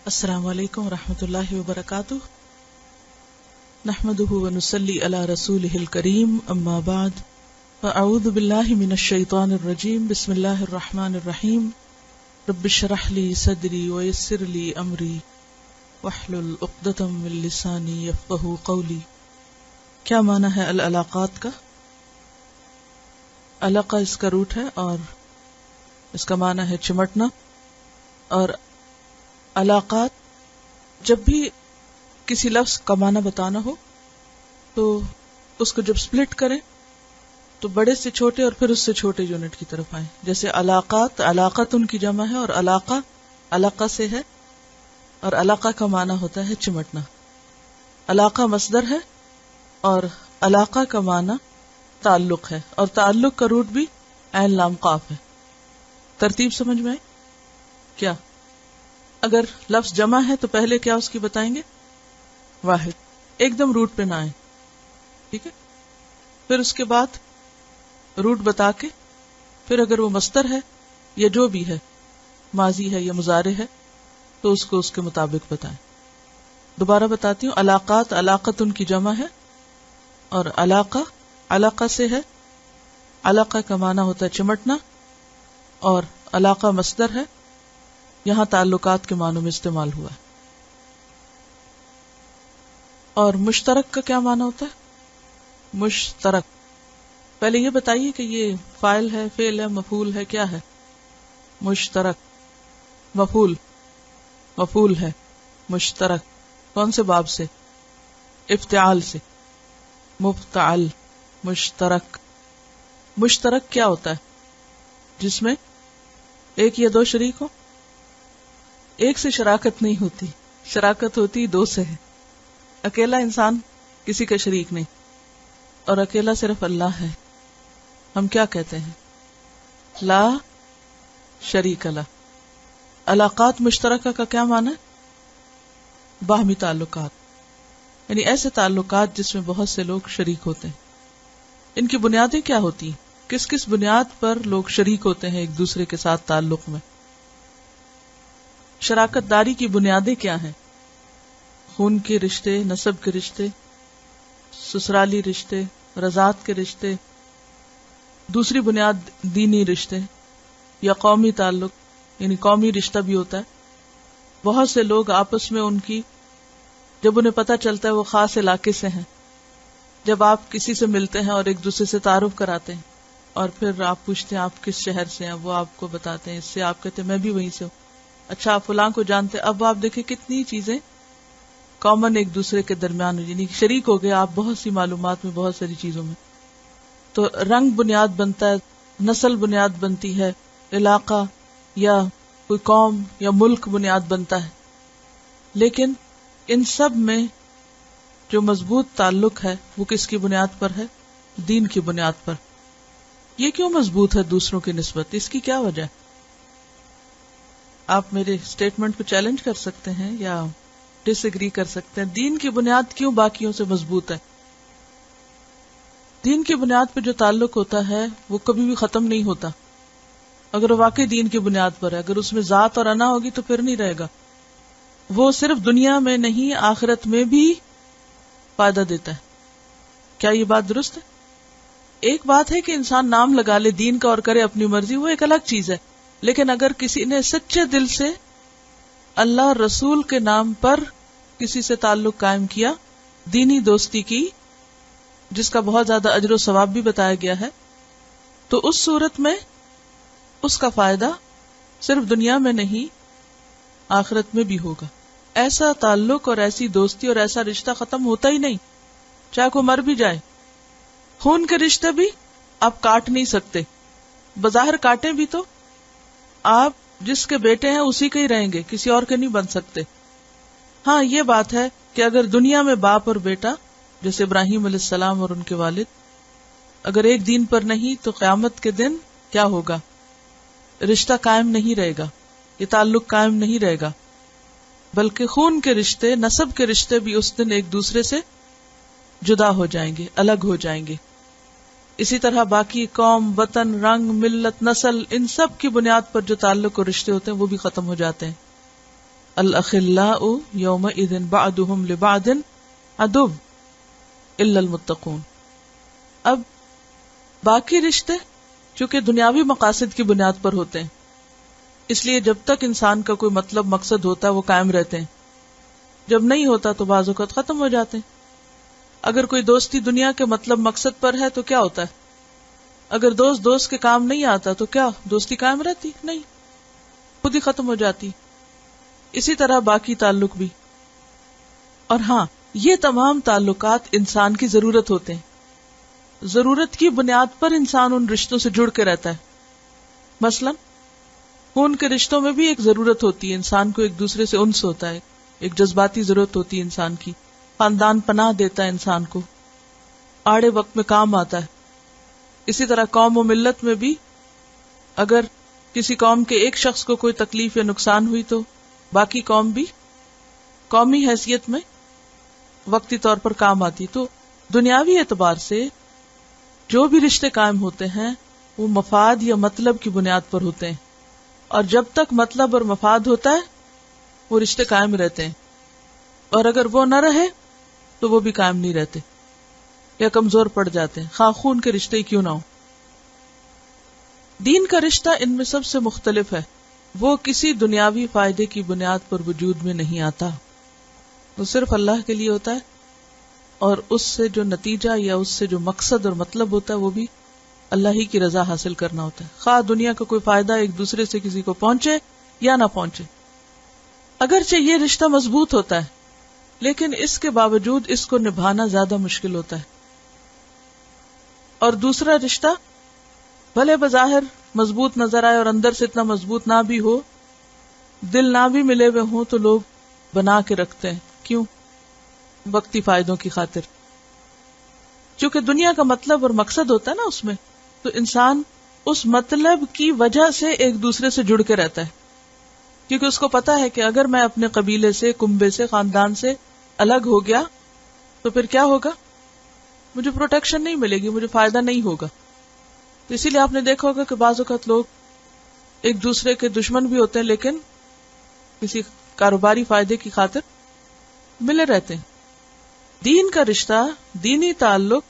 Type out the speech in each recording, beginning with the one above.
السلام علیکم ورحمۃ اللہ وبرکاتہ، نحمده ونصلی علی رسوله الکریم، اما بعد فاعوذ باللہ من الشیطان الرجیم، بسم اللہ الرحمن الرحیم، رب اشرح لی صدری ویسر لی امری واحلل عقدۃ من لسانی یفقہوا قولی۔ کیا معنی ہے العلاقات کا؟ علاقہ اس کا روٹ ہے اور اس کا معنی ہے چمٹنا، اور علاقات جب بھی کسی لفظ کا معنی بتانا ہو تو اس کو جب سپلٹ کریں تو بڑے سے چھوٹے اور پھر اس سے چھوٹے یونٹ کی طرف آئیں۔ جیسے علاقات، علاقت ان کی جمع ہے، اور علاقہ علاقہ سے ہے، اور علاقہ کا معنی ہوتا ہے چمٹنا۔ علاقہ مصدر ہے اور علاقہ کا معنی تعلق ہے، اور تعلق کا روٹ بھی عین لام قاف ہے۔ ترتیب سمجھ میں آئی؟ کیا اگر لفظ جمع ہے تو پہلے کیا اس کی بتائیں گے؟ واحد، ایک دم روٹ پہ نہ آئے، ٹھیک ہے؟ پھر اس کے بعد روٹ بتا کے پھر اگر وہ مصدر ہے یا جو بھی ہے، ماضی ہے یا مضارع ہے، تو اس کو اس کے مطابق بتائیں۔ دوبارہ بتاتی ہوں، علاقات علاقت ان کی جمع ہے، اور علاقہ علاقہ سے ہے۔ علاقہ کا معنی ہوتا ہے چمٹنا، اور علاقہ مصدر ہے، یہاں تعلقات کے معنوں میں استعمال ہوا ہے۔ اور مشترک کا کیا معنی ہوتا ہے؟ مشترک، پہلے یہ بتائیے کہ یہ فاعل ہے، فعل ہے، مفعول ہے، کیا ہے؟ مشترک، مفعول ہے، مشترک کون سے باب سے؟ افتعال سے، مفتعل، مشترک۔ مشترک کیا ہوتا ہے؟ جس میں ایک یا دو شریک ہو۔ ایک سے شراکت نہیں ہوتی، شراکت ہوتی دو سے ہے۔ اکیلا انسان کسی کا شریک نہیں، اور اکیلا صرف اللہ ہے۔ ہم کیا کہتے ہیں؟ لا شریک لہ۔ علاقات مشترکہ کا کیا معنی ہے؟ باہمی تعلقات، یعنی ایسے تعلقات جس میں بہت سے لوگ شریک ہوتے ہیں۔ ان کی بنیادیں کیا ہوتی ہیں؟ کس کس بنیاد پر لوگ شریک ہوتے ہیں ایک دوسرے کے ساتھ تعلق میں؟ شراکت داری کی بنیادیں کیا ہیں؟ خون کے رشتے، نسب کے رشتے، سسرالی رشتے، رضاعت کے رشتے۔ دوسری بنیاد دینی رشتے یا قومی تعلق، یعنی قومی رشتہ بھی ہوتا ہے۔ بہت سے لوگ آپس میں ان کی جب انہیں پتہ چلتا ہے وہ خاص علاقے سے ہیں، جب آپ کسی سے ملتے ہیں اور ایک دوسرے سے تعارف کراتے ہیں، اور پھر آپ پوچھتے ہیں آپ کس شہر سے ہیں، وہ آپ کو بتاتے ہیں، اس سے آپ کہتے ہیں میں بھی وہیں سے ہوں، اچھا آپ فلاں کو جانتے۔ اب آپ دیکھیں کتنی چیزیں کامن ایک دوسرے کے درمیان، یعنی شریک ہو گئے آپ بہت سی معلومات میں، بہت ساری چیزوں میں۔ تو رنگ بنیاد بنتا ہے، نسل بنیاد بنتی ہے، علاقہ یا کوئی قوم یا ملک بنیاد بنتا ہے۔ لیکن ان سب میں جو مضبوط تعلق ہے وہ کس کی بنیاد پر ہے؟ دین کی بنیاد پر۔ یہ کیوں مضبوط ہے دوسروں کی نسبت؟ اس کی کیا وجہ ہے؟ آپ میرے اسٹیٹمنٹ کو چیلنج کر سکتے ہیں یا ڈس ایگری کر سکتے ہیں۔ دین کی بنیاد کیوں باقیوں سے مضبوط ہے؟ دین کی بنیاد پہ جو تعلق ہوتا ہے وہ کبھی بھی ختم نہیں ہوتا، اگر وہ واقعی دین کی بنیاد پر ہے۔ اگر اس میں ذات اور انا ہوگی تو پھر نہیں رہے گا۔ وہ صرف دنیا میں نہیں، آخرت میں بھی فائدہ دیتا ہے۔ کیا یہ بات درست ہے؟ ایک بات ہے کہ انسان نام لگا لے دین کا اور کرے اپنی مرضی، وہ ایک الگ چیز ہے۔ لیکن اگر کسی نے سچے دل سے اللہ اور رسول کے نام پر کسی سے تعلق قائم کیا، دینی دوستی کی، جس کا بہت زیادہ اجر و ثواب بھی بتایا گیا ہے، تو اس صورت میں اس کا فائدہ صرف دنیا میں نہیں، آخرت میں بھی ہوگا۔ ایسا تعلق اور ایسی دوستی اور ایسا رشتہ ختم ہوتا ہی نہیں، چاہے کوئی مر بھی جائے۔ خون کے رشتے بھی آپ کاٹ نہیں سکتے، بظاہر کاٹیں بھی تو آپ جس کے بیٹے ہیں اسی کے ہی رہیں گے، کسی اور کے نہیں بن سکتے۔ ہاں یہ بات ہے کہ اگر دنیا میں باپ اور بیٹا، جیسے ابراہیم علیہ السلام اور ان کے والد، اگر ایک دین پر نہیں تو قیامت کے دن کیا ہوگا؟ رشتہ قائم نہیں رہے گا، یہ تعلق قائم نہیں رہے گا، بلکہ خون کے رشتے، نسب کے رشتے بھی اس دن ایک دوسرے سے جدا ہو جائیں گے، الگ ہو جائیں گے۔ اسی طرح باقی قوم، وطن، رنگ، ملت، نسل، ان سب کی بنیاد پر جو تعلق اور رشتے ہوتے ہیں وہ بھی ختم ہو جاتے ہیں۔ الاخلاء یومئذ بعضهم لبعض عدو الا المتقون. اب باقی رشتے چونکہ دنیاوی مقاصد کی بنیاد پر ہوتے ہیں، اس لیے جب تک انسان کا کوئی مطلب مقصد ہوتا ہے وہ قائم رہتے ہیں، جب نہیں ہوتا تو بعض اوقات ختم ہو جاتے ہیں. اگر کوئی دوستی دنیا کے مطلب مقصد پر ہے تو کیا ہوتا ہے؟ اگر دوست کے کام نہیں آتا تو کیا دوستی قائم رہتی؟ نہیں، خود ہی ختم ہو جاتی. اسی طرح باقی تعلق بھی. اور ہاں، یہ تمام تعلقات انسان کی ضرورت ہوتے ہیں، ضرورت کی بنیاد پر انسان ان رشتوں سے جڑ کے رہتا ہے. مثلا خون کے رشتوں میں بھی ایک ضرورت ہوتی ہے، انسان کو ایک دوسرے سے انس ہوتا ہے، ایک جذباتی ضرورت ہوتی ہے انسان کی. خاندان پناہ دیتا ہے انسان کو، آڑے وقت میں کام آتا ہے. اسی طرح قوم و ملت میں بھی اگر کسی قوم کے ایک شخص کو کوئی تکلیف یا نقصان ہوئی تو باقی قوم بھی قومی حیثیت میں وقتی طور پر کام آتی. تو دنیاوی اعتبار سے جو بھی رشتے قائم ہوتے ہیں وہ مفاد یا مطلب کی بنیاد پر ہوتے ہیں، اور جب تک مطلب اور مفاد ہوتا ہے وہ رشتے قائم رہتے ہیں، اور اگر وہ نہ رہے تو وہ بھی قائم نہیں رہتے یا کمزور پڑ جاتے ہیں، خواہ خون کے رشتے ہی کیوں نہ ہو. دین کا رشتہ ان میں سب سے مختلف ہے. وہ کسی دنیاوی فائدے کی بنیاد پر وجود میں نہیں آتا، وہ صرف اللہ کے لیے ہوتا ہے، اور اس سے جو نتیجہ یا اس سے جو مقصد اور مطلب ہوتا ہے وہ بھی اللہ ہی کی رضا حاصل کرنا ہوتا ہے، خواہ دنیا کا کوئی فائدہ ایک دوسرے سے کسی کو پہنچے یا نہ پہنچے. اگرچہ یہ رشتہ مضبوط ہوتا ہے لیکن اس کے باوجود اس کو نبھانا زیادہ مشکل ہوتا ہے. اور دوسرا رشتہ بھلے بظاہر مضبوط نظر آئے اور اندر سے اتنا مضبوط نہ بھی ہو، دل نہ بھی ملے ہوئے ہوں تو لوگ بنا کے رکھتے ہیں. کیوں؟ وقتی فائدوں کی خاطر. چونکہ دنیا کا مطلب اور مقصد ہوتا ہے نا اس میں، تو انسان اس مطلب کی وجہ سے ایک دوسرے سے جڑ کے رہتا ہے، کیونکہ اس کو پتا ہے کہ اگر میں اپنے قبیلے سے، کنبے سے، خاندان سے الگ ہو گیا تو پھر کیا ہوگا؟ مجھے پروٹیکشن نہیں ملے گی، مجھے فائدہ نہیں ہوگا. تو اسی لیے آپ نے دیکھا ہوگا کہ بعض اوقات لوگ ایک دوسرے کے دشمن بھی ہوتے ہیں لیکن کسی کاروباری فائدے کی خاطر ملے رہتے ہیں. دین کا رشتہ، دینی تعلق،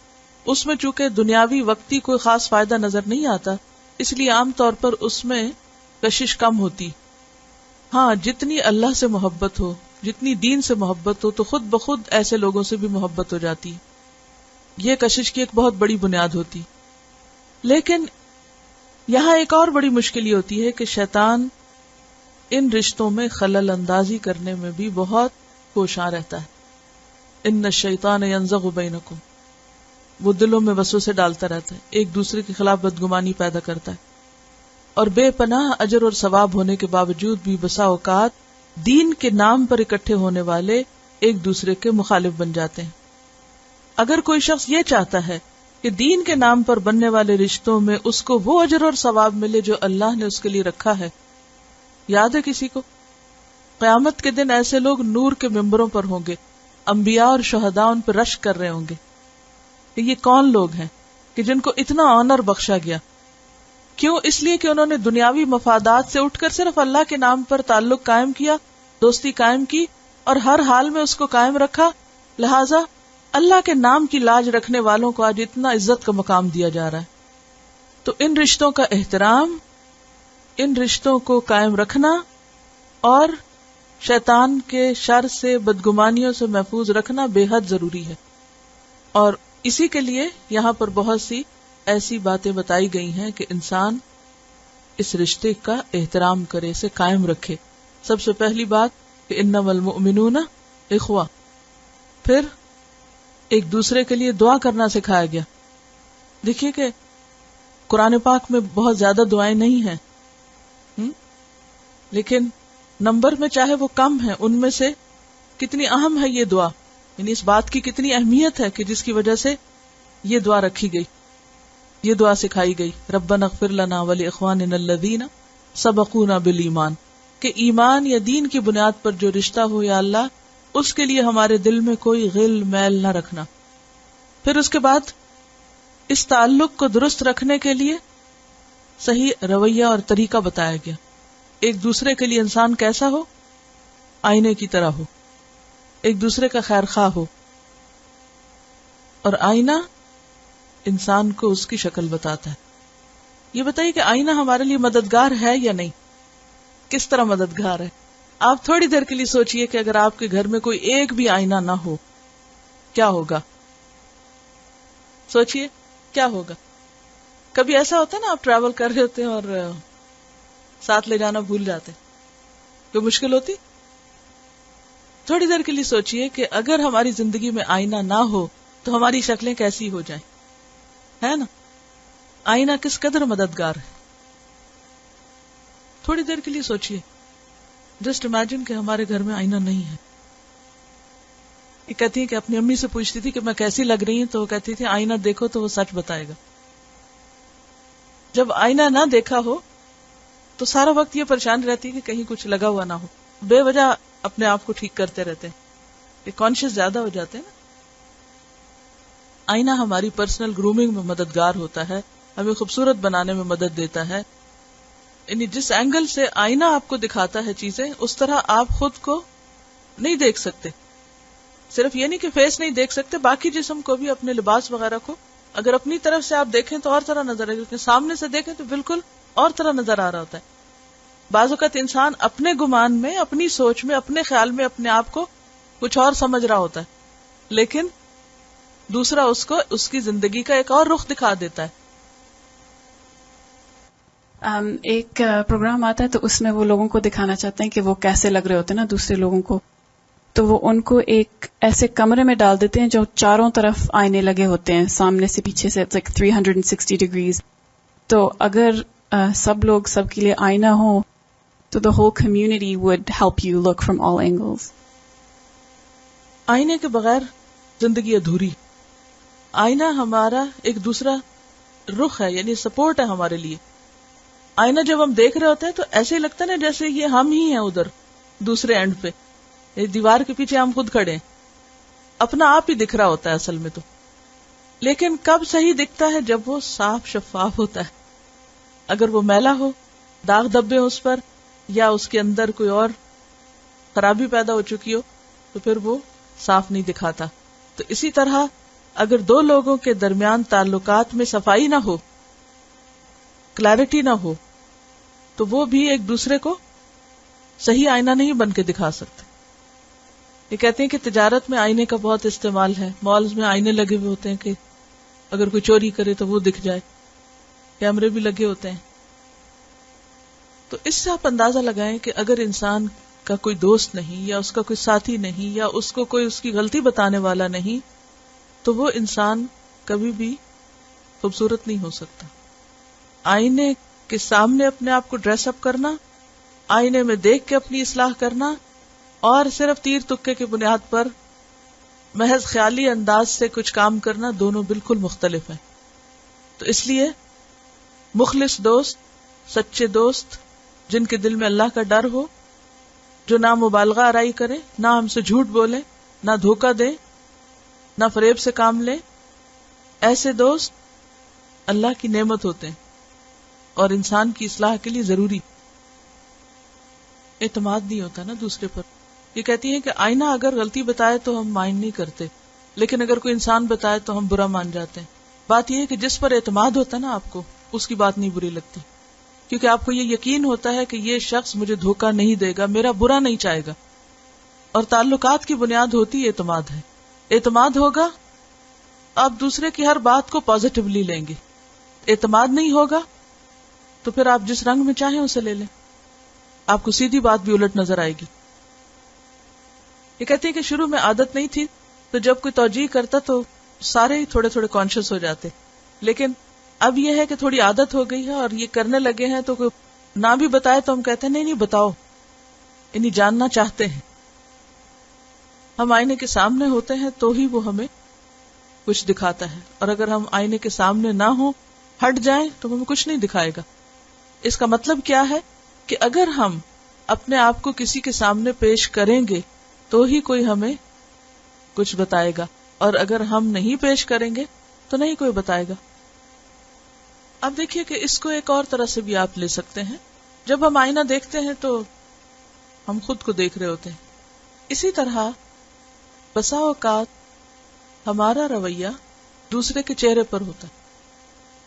اس میں چونکہ دنیاوی وقتی کوئی خاص فائدہ نظر نہیں آتا، اس لیے عام طور پر اس میں کشش کم ہوتی. ہاں، جتنی اللہ سے محبت ہو، جتنی دین سے محبت ہو تو خود بخود ایسے لوگوں سے بھی محبت ہو جاتی. یہ کشش کی ایک بہت بڑی بنیاد ہوتی. لیکن یہاں ایک اور بڑی مشکل یہ ہوتی ہے کہ شیطان ان رشتوں میں خلل اندازی کرنے میں بھی بہت کوشاں رہتا ہے. ان الشیطان ینزغ بینکم، وہ دلوں میں وسوسے ڈالتا رہتا ہے، ایک دوسرے کے خلاف بدگمانی پیدا کرتا ہے، اور بے پناہ اجر اور ثواب ہونے کے باوجود بھی بسا اوقات دین کے نام پر اکٹھے ہونے والے ایک دوسرے کے مخالف بن جاتے ہیں. اگر کوئی شخص یہ چاہتا ہے کہ دین کے نام پر بننے والے رشتوں میں اس کو وہ اجر اور ثواب ملے جو اللہ نے اس کے لیے رکھا ہے، یاد ہے کسی کو؟ قیامت کے دن ایسے لوگ نور کے ممبروں پر ہوں گے، انبیاء اور شہداء ان پر رشک کر رہے ہوں گے کہ یہ کون لوگ ہیں کہ جن کو اتنا آنر بخشا گیا. کیوں؟ اس لیے کہ انہوں نے دنیاوی مفادات سے اٹھ کر صرف اللہ کے نام پر تعلق قائم کیا، دوستی قائم کی اور ہر حال میں اس کو قائم رکھا. لہذا اللہ کے نام کی لاج رکھنے والوں کو آج اتنا عزت کا مقام دیا جا رہا ہے. تو ان رشتوں کا احترام، ان رشتوں کو قائم رکھنا اور شیطان کے شر سے، بدگمانیوں سے محفوظ رکھنا بے حد ضروری ہے. اور اسی کے لیے یہاں پر بہت سی ایسی باتیں بتائی گئی ہیں کہ انسان اس رشتے کا احترام کرے، اسے قائم رکھے. سب سے پہلی بات کہ انما المؤمنون اخوہ، پھر ایک دوسرے کے لیے دعا کرنا سکھایا گیا. دیکھیے کہ قرآن پاک میں بہت زیادہ دعائیں نہیں ہیں، لیکن نمبر میں چاہے وہ کم ہے، ان میں سے کتنی اہم ہے یہ دعا. یعنی اس بات کی کتنی اہمیت ہے کہ جس کی وجہ سے یہ دعا رکھی گئی، یہ دعا سکھائی گئی. ربنا اغفر لنا ولاخواننا الذین سبقونا بالایمان، کہ ایمان یا دین کی بنیاد پر جو رشتہ ہو یا اللہ، اس کے لیے ہمارے دل میں کوئی غل میل نہ رکھنا. پھر اس کے بعد اس تعلق کو درست رکھنے کے لیے صحیح رویہ اور طریقہ بتایا گیا. ایک دوسرے کے لیے انسان کیسا ہو آئینے کی طرح ہو، ایک دوسرے کا خیر خواہ ہو. اور آئینہ انسان کو اس کی شکل بتاتا ہے. یہ بتائیے کہ آئینہ ہمارے لیے مددگار ہے یا نہیں؟ کس طرح مددگار ہے؟ آپ تھوڑی دیر کے لیے سوچئے کہ اگر آپ کے گھر میں کوئی ایک بھی آئینہ نہ ہو کیا ہوگا؟ سوچئے کیا ہوگا. کبھی ایسا ہوتا ہے نا، آپ ٹریول کر رہے ہوتے ہیں اور ساتھ لے جانا بھول جاتے، کوئی مشکل ہوتی؟ تھوڑی دیر کے لیے سوچئے کہ اگر ہماری زندگی میں آئینہ نہ ہو تو ہماری شکلیں کیسی ہو جائیں، ہے نا؟ آئینہ کس قدر مددگار ہے. تھوڑی دیر کے لیے سوچئے، جسٹ امیجن کہ ہمارے گھر میں آئینہ نہیں ہے. یہ کہتی ہے کہ اپنی امی سے پوچھتی تھی کہ میں کیسی لگ رہی ہوں، تو وہ کہتی تھی آئینہ دیکھو تو وہ سچ بتائے گا. جب آئینہ نہ دیکھا ہو تو سارا وقت یہ پریشان رہتی ہے کہ کہیں کچھ لگا ہوا نہ ہو، بے وجہ اپنے آپ کو ٹھیک کرتے رہتے ہیں، یہ کانشیس زیادہ ہو جاتے ہیں نا. آئینہ ہماری پرسنل گرومنگ میں مددگار ہوتا ہے، ہمیں خوبصورت بنانے میں مدد دیتا ہے. یعنی جس اینگل سے آئینہ آپ کو دکھاتا ہے چیزیں، اس طرح آپ خود کو نہیں دیکھ سکتے. صرف یہ نہیں کہ فیس نہیں دیکھ سکتے، باقی جسم کو بھی، اپنے لباس وغیرہ کو اگر اپنی طرف سے آپ دیکھیں تو اور طرح نظر آئے گا، سامنے سے دیکھیں تو بالکل اور طرح نظر آ رہا ہوتا ہے. بعض اوقات انسان اپنے گمان میں، اپنی سوچ میں، اپنے خیال میں اپنے آپ کو کچھ اور سمجھ رہا ہوتا ہے، لیکن دوسرا اس کو اس کی زندگی کا ایک اور رخ دکھا دیتا ہے. ایک پروگرام آتا ہے تو اس میں وہ لوگوں کو دکھانا چاہتے ہیں کہ وہ کیسے لگ رہے ہوتے ہیں نا دوسرے لوگوں کو، تو وہ ان کو ایک ایسے کمرے میں ڈال دیتے ہیں جو چاروں طرف آئینے لگے ہوتے ہیں، سامنے سے پیچھے سے، like 360 ڈگریز. تو اگر سب لوگ سب کے لیے آئینہ ہو تو the whole community would help you look from all angles. آئینے کے بغیر زندگی ادھوری. آئینہ ہمارا ایک دوسرا رخ ہے، یعنی سپورٹ ہے ہمارے لیے. آئینہ جب ہم دیکھ رہے ہوتے ہیں تو ایسے ہی لگتا ہے نا جیسے یہ ہم ہی ہیں ادھر دوسرے اینڈ پہ، دیوار کے پیچھے ہم خود کھڑے ہیں، اپنا آپ ہی دکھ رہا ہوتا ہے اصل میں تو. لیکن کب صحیح دکھتا ہے؟ جب وہ صاف شفاف ہوتا ہے. اگر وہ میلا ہو، داغ دبے ہو اس پر، یا اس کے اندر کوئی اور خرابی پیدا ہو چکی ہو، تو پھر وہ صاف نہیں دکھاتا. تو اسی طرح اگر دو لوگوں کے درمیان تعلقات میں صفائی نہ ہو، کلیرٹی نہ ہو، تو وہ بھی ایک دوسرے کو صحیح آئینہ نہیں بن کے دکھا سکتے. یہ کہتے ہیں کہ تجارت میں آئینے کا بہت استعمال ہے. مالز میں آئینے لگے ہوئے ہوتے ہیں کہ اگر کوئی چوری کرے تو وہ دکھ جائے، کیمرے بھی لگے ہوتے ہیں. تو اس سے آپ اندازہ لگائیں کہ اگر انسان کا کوئی دوست نہیں، یا اس کا کوئی ساتھی نہیں، یا اس کو کوئی اس کی غلطی بتانے والا نہیں، تو وہ انسان کبھی بھی خوبصورت نہیں ہو سکتا. آئینے کے سامنے اپنے آپ کو ڈریس اپ کرنا، آئینے میں دیکھ کے اپنی اصلاح کرنا، اور صرف تیر تکے کی بنیاد پر محض خیالی انداز سے کچھ کام کرنا، دونوں بالکل مختلف ہیں. تو اس لیے مخلص دوست، سچے دوست، جن کے دل میں اللہ کا ڈر ہو، جو نہ مبالغہ آرائی کرے، نہ ہم سے جھوٹ بولے، نہ دھوکہ دے، نہ فریب سے کام لے، ایسے دوست اللہ کی نعمت ہوتے ہیں اور انسان کی اصلاح کے لیے ضروری. اعتماد نہیں ہوتا نا دوسرے پر. یہ کہتی ہے کہ آئینہ اگر غلطی بتائے تو ہم مائنڈ نہیں کرتے، لیکن اگر کوئی انسان بتائے تو ہم برا مان جاتے ہیں. بات یہ ہے کہ جس پر اعتماد ہوتا ہے نا آپ کو، اس کی بات نہیں بری لگتی، کیونکہ آپ کو یہ یقین ہوتا ہے کہ یہ شخص مجھے دھوکہ نہیں دے گا، میرا برا نہیں چاہے گا. اور تعلقات کی بنیاد ہوتی اعتماد ہے. اعتماد ہوگا، آپ دوسرے کی ہر بات کو پازیٹیولی لیں گے. اعتماد نہیں ہوگا تو پھر آپ جس رنگ میں چاہیں اسے لے لیں، آپ کو سیدھی بات بھی الٹ نظر آئے گی. یہ کہتے ہیں کہ شروع میں عادت نہیں تھی، تو جب کوئی توجیہ کرتا تو سارے ہی تھوڑے تھوڑے کانشیس ہو جاتے، لیکن اب یہ ہے کہ تھوڑی عادت ہو گئی ہے اور یہ کرنے لگے ہیں، تو کوئی نہ بھی بتائے تو ہم کہتے ہیں نہیں بتاؤ، یعنی جاننا چاہتے ہیں. ہم آئینے کے سامنے ہوتے ہیں تو ہی وہ ہمیں کچھ دکھاتا ہے، اور اگر ہم آئینے کے سامنے نہ ہوں، ہٹ جائیں، تو ہمیں کچھ نہیں دکھائے گا. اس کا مطلب کیا ہے کہ اگر ہم اپنے آپ کو کسی کے سامنے پیش کریں گے تو ہی کوئی ہمیں کچھ بتائے گا، اور اگر ہم نہیں پیش کریں گے تو نہیں کوئی بتائے گا. اب دیکھیے کہ اس کو ایک اور طرح سے بھی آپ لے سکتے ہیں. جب ہم آئینہ دیکھتے ہیں تو ہم خود کو دیکھ رہے ہوتے ہیں. اسی طرح بسا اوقات ہمارا رویہ دوسرے کے چہرے پر ہوتا ہے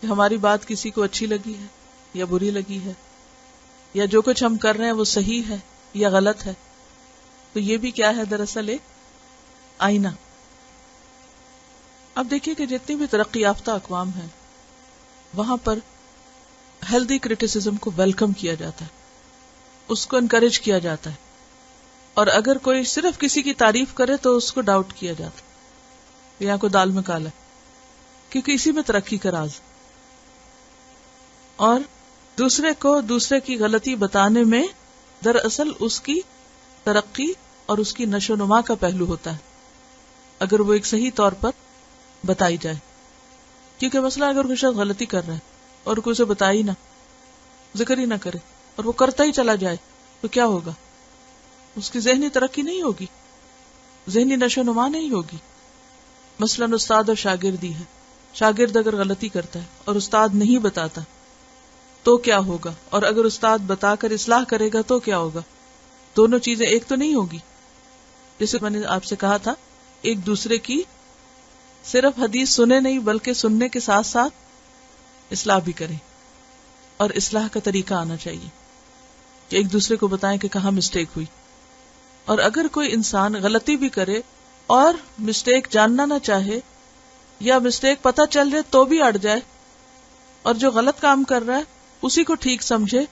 کہ ہماری بات کسی کو اچھی لگی ہے یا بری لگی ہے، یا جو کچھ ہم کر رہے ہیں وہ صحیح ہے یا غلط ہے. تو یہ بھی کیا ہے؟ دراصل ایک آئینہ. اب دیکھیے کہ جتنی بھی ترقی یافتہ اقوام ہیں وہاں پر ہیلدی کرٹیسزم کو ویلکم کیا جاتا ہے، اس کو انکریج کیا جاتا ہے، اور اگر کوئی صرف کسی کی تعریف کرے تو اس کو ڈاؤٹ کیا جاتا ہے، یا کوئی دال میں کالا ہے، کیونکہ اسی میں ترقی کا راز. اور دوسرے کو دوسرے کی غلطی بتانے میں دراصل اس کی ترقی اور اس کی نشو و نما کا پہلو ہوتا ہے، اگر وہ ایک صحیح طور پر بتائی جائے. کیونکہ مثلا اگر کوئی شخص غلطی کر رہا ہے اور کوئی اسے بتائی نہ، ذکر ہی نہ کرے، اور وہ کرتا ہی چلا جائے، تو کیا ہوگا؟ اس کی ذہنی ترقی نہیں ہوگی، ذہنی نشو و نما نہیں ہوگی. مثلا استاد اور شاگردی ہے، شاگرد اگر غلطی کرتا ہے اور استاد نہیں بتاتا تو کیا ہوگا؟ اور اگر استاد بتا کر اصلاح کرے گا تو کیا ہوگا؟ دونوں چیزیں ایک تو نہیں ہوگی. جیسے میں نے آپ سے کہا تھا، ایک دوسرے کی صرف حدیث سنے نہیں بلکہ سننے کے ساتھ ساتھ اصلاح بھی کریں، اور اصلاح کا طریقہ آنا چاہیے کہ ایک دوسرے کو بتائیں کہ کہاں مسٹیک ہوئی. اور اگر کوئی انسان غلطی بھی کرے اور مسٹیک جاننا نہ چاہے، یا مسٹیک پتہ چل جائے تو بھی اڑ جائے، اور جو غلط کام کر رہا ہے اسی کو ٹھیک سمجھے،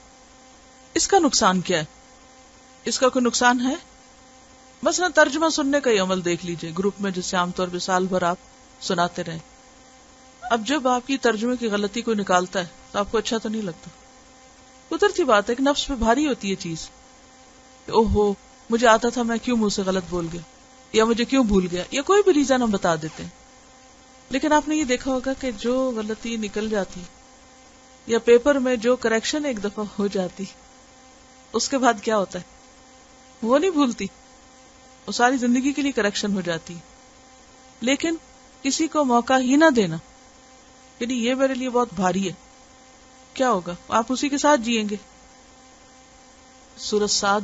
اس کا نقصان کیا ہے؟ اس کا کوئی نقصان ہے؟ مثلا ترجمہ سننے کا ہی عمل دیکھ لیجئے، گروپ میں جس سے عام طور پہ سال بھر آپ سناتے رہیں. اب جب آپ کی ترجمے کی غلطی کوئی نکالتا ہے تو آپ کو اچھا تو نہیں لگتا. قدرتی بات ہے کہ نفس پہ بھاری ہوتی ہے چیز، اوہو مجھے آتا تھا، میں کیوں منہ سے غلط بول گیا، یا مجھے کیوں بھول گیا، یا کوئی بھی ریزن ہم بتا دیتے ہیں. لیکن آپ نے یہ دیکھا ہوگا کہ جو غلطی نکل جاتی یا پیپر میں جو کریکشن ایک دفعہ ہو جاتی، اس کے بعد کیا ہوتا ہے؟ وہ نہیں بھولتی، وہ ساری زندگی کے لیے کریکشن ہو جاتی. لیکن کسی کو موقع ہی نہ دینا، یعنی یہ میرے لیے بہت بھاری ہے، کیا ہوگا؟ آپ اسی کے ساتھ جیئیں گے. سورۃ صاد،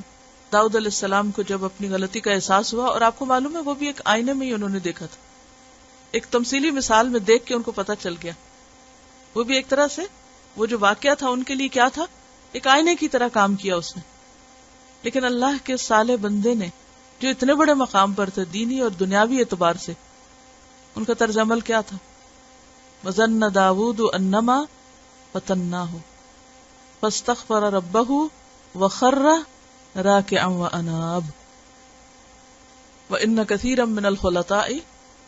داؤد علیہ السلام کو جب اپنی غلطی کا احساس ہوا، اور آپ کو معلوم ہے وہ بھی ایک آئینے میں ہی انہوں نے دیکھا تھا، ایک تمثیلی مثال میں دیکھ کے ان کو پتا چل گیا. وہ بھی ایک طرح سے وہ جو واقعہ تھا ان کے لیے کیا تھا؟ ایک آئینے کی طرح کام کیا اس نے. لیکن اللہ کے صالح بندے نے جو اتنے بڑے مقام پر تھے دینی اور دنیاوی اعتبار سے، ان کا طرز عمل کیا تھا؟ وَظَنَّ داود انما فتناہ فاستغفر ربہ وخر راکعا واناب وان کثیرا من الخلطاء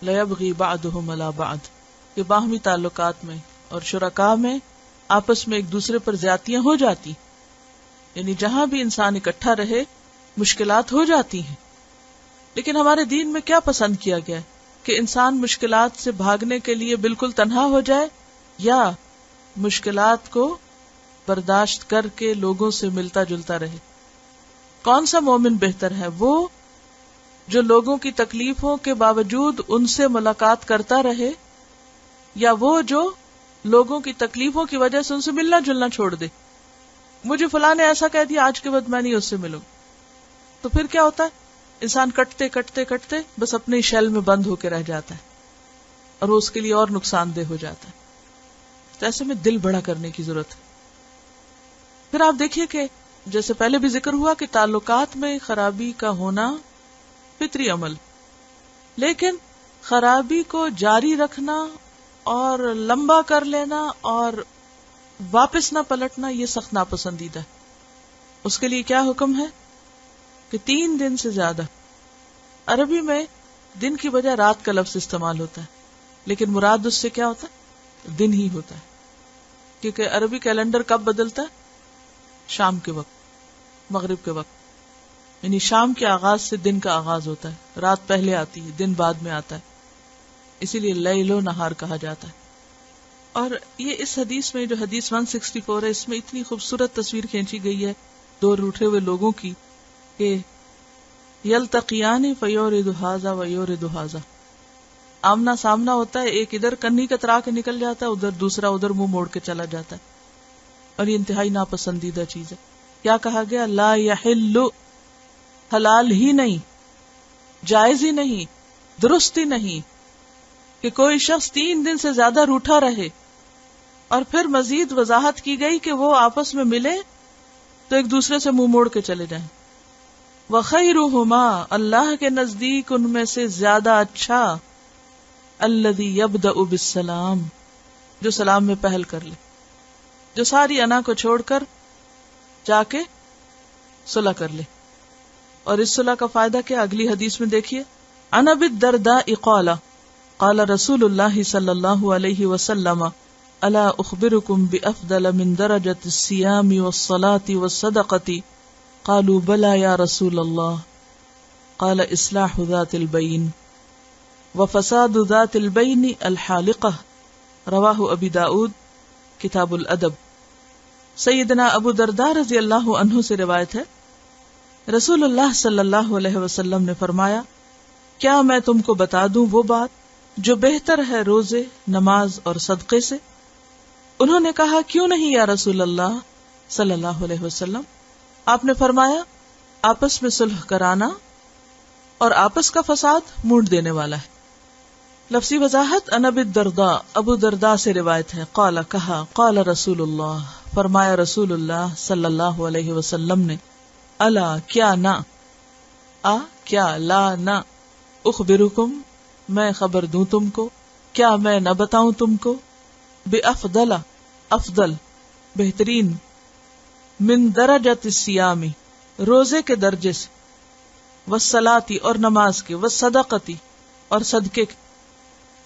لیبغی بعضهم علی بعض. کہ باہمی تعلقات میں اور شرکاء میں آپس میں ایک دوسرے پر زیادتیاں ہو جاتی، یعنی جہاں بھی انسان اکٹھا رہے مشکلات ہو جاتی ہیں. لیکن ہمارے دین میں کیا پسند کیا گیا ہے کہ انسان مشکلات سے بھاگنے کے لیے بالکل تنہا ہو جائے، یا مشکلات کو برداشت کر کے لوگوں سے ملتا جلتا رہے. کون سا مومن بہتر ہے؟ وہ جو لوگوں کی تکلیفوں کے باوجود ان سے ملاقات کرتا رہے، یا وہ جو لوگوں کی تکلیفوں کی وجہ سے ان سے ملنا جلنا چھوڑ دے؟ مجھے فلاں نے ایسا کہہ دیا، آج کے بعد میں نہیں اس سے ملوں. تو پھر کیا ہوتا ہے؟ انسان کٹتے کٹتے کٹتے بس اپنے شیل میں بند ہو کے رہ جاتا ہے، اور وہ اس کے لیے اور نقصان دہ ہو جاتا ہے. تو ایسے میں دل بڑا کرنے کی ضرورت ہے. پھر آپ دیکھیے کہ جیسے پہلے بھی ذکر ہوا کہ تعلقات میں خرابی کا ہونا فطری عمل، لیکن خرابی کو جاری رکھنا اور لمبا کر لینا اور واپس نہ پلٹنا یہ سخت ناپسندیدہ ہے. اس کے لیے کیا حکم ہے کہ 3 دن سے زیادہ. عربی میں دن کی بجائے رات کا لفظ استعمال ہوتا ہے، لیکن مراد اس سے کیا ہوتا ہے؟ دن ہی ہوتا ہے، کیونکہ عربی کیلنڈر کب بدلتا ہے؟ شام کے وقت، مغرب کے وقت. یعنی شام کے آغاز سے دن کا آغاز ہوتا ہے، رات پہلے آتی ہے، دن بعد میں آتا ہے. اسی لیے لیل و نہار کہا جاتا ہے. اور یہ اس حدیث میں جو حدیث 164 ہے، اس میں اتنی خوبصورت تصویر کھینچی گئی ہے 2 روٹھے ہوئے لوگوں کی کہ یلتقیان فیورد ھذا ویورد ھذا، آمنا سامنا ہوتا ہے، ایک ادھر کنی کترا کے نکل جاتا ہے، ادھر دوسرا ادھر منہ موڑ کے چلا جاتا ہے. اور یہ انتہائی ناپسندیدہ چیز ہے. کیا کہا گیا؟ لا یحل، حلال ہی نہیں، جائز ہی نہیں، درست ہی نہیں کہ کوئی شخص 3 دن سے زیادہ روٹھا رہے. اور پھر مزید وضاحت کی گئی کہ وہ آپس میں ملے تو ایک دوسرے سے منہ موڑ کے چلے جائیں. وَخَيْرُهُمَا، اللہ کے نزدیک ان میں سے زیادہ اچھا، الَّذِي يَبْدَأُ بِالسَّلَامِ، جو سلام میں پہل کر لے، جو ساری انا کو چھوڑ کر جا کے صلح کر لے. اور اس صلح کا فائدہ کیا؟ اگلی حدیث میں دیکھیے. عن ابی الدرداء قال قال رسول اللہ صلی اللہ علیہ وسلم الا اخبرکم بافضل من درجۃ الصیام والصلاة والصدقۃ قالوا بلى یا رسول اللہ قال اصلاح ذات البین وفساد ذات البین الحالقہ. رواہ ابی داؤد کتاب الادب. سیدنا ابو درداء رضی اللہ عنہ سے روایت ہے، رسول اللہ صلی اللہ علیہ وسلم نے فرمایا، کیا میں تم کو بتا دوں وہ بات جو بہتر ہے روزے، نماز اور صدقے سے؟ انہوں نے کہا، کیوں نہیں یا رسول اللہ صلی اللہ علیہ وسلم؟ آپ نے فرمایا، آپس میں صلح کرانا اور آپس کا فساد مونڈ دینے والا ہے. لفظی وضاحت. ان ابی الدرداء، ابو درداء سے روایت ہے، قال کہا، قال رسول اللہ، فرمایا رسول اللہ صلی اللہ علیہ وسلم نے، الا کیا نہ، کیا لا نہ، اخبرکم میں خبر دوں تم کو، کیا میں نہ بتاؤں تم کو، بافضل افضل بہترین، من درجۃ الصیام روزے کے درجے سے، والصلاۃ اور نماز کے، والصدقۃ اور صدقے کے.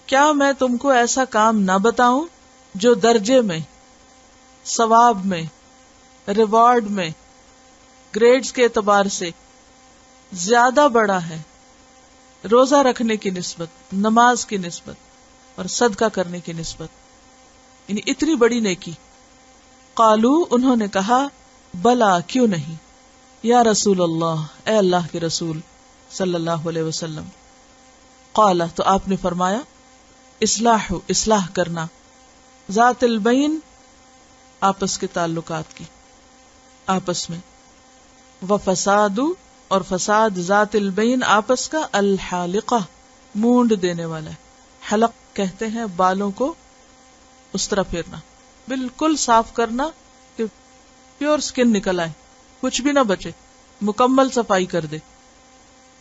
کیا میں تم کو ایسا کام نہ بتاؤں جو درجے میں، ثواب میں، ریوارڈ میں، گریڈز کے اعتبار سے زیادہ بڑا ہے روزہ رکھنے کی نسبت، نماز کی نسبت اور صدقہ کرنے کی نسبت، یعنی اتنی بڑی نیکی. قالو، انہوں نے کہا، بلا کیوں نہیں یا رسول اللہ، اے اللہ کے رسول صلی اللہ علیہ وسلم. قال، تو آپ نے فرمایا، اصلاح کرنا، ذات البین آپس کے تعلقات کی، آپس میں، وفساد اور فساد ذات البین آپس کا، الحالقہ مونڈ دینے والا ہے. حلق کہتے ہیں بالوں کو اس طرح پھیرنا، بالکل صاف کرنا کہ پیور سکن نکل آئے، کچھ بھی نہ بچے، مکمل صفائی کر دے.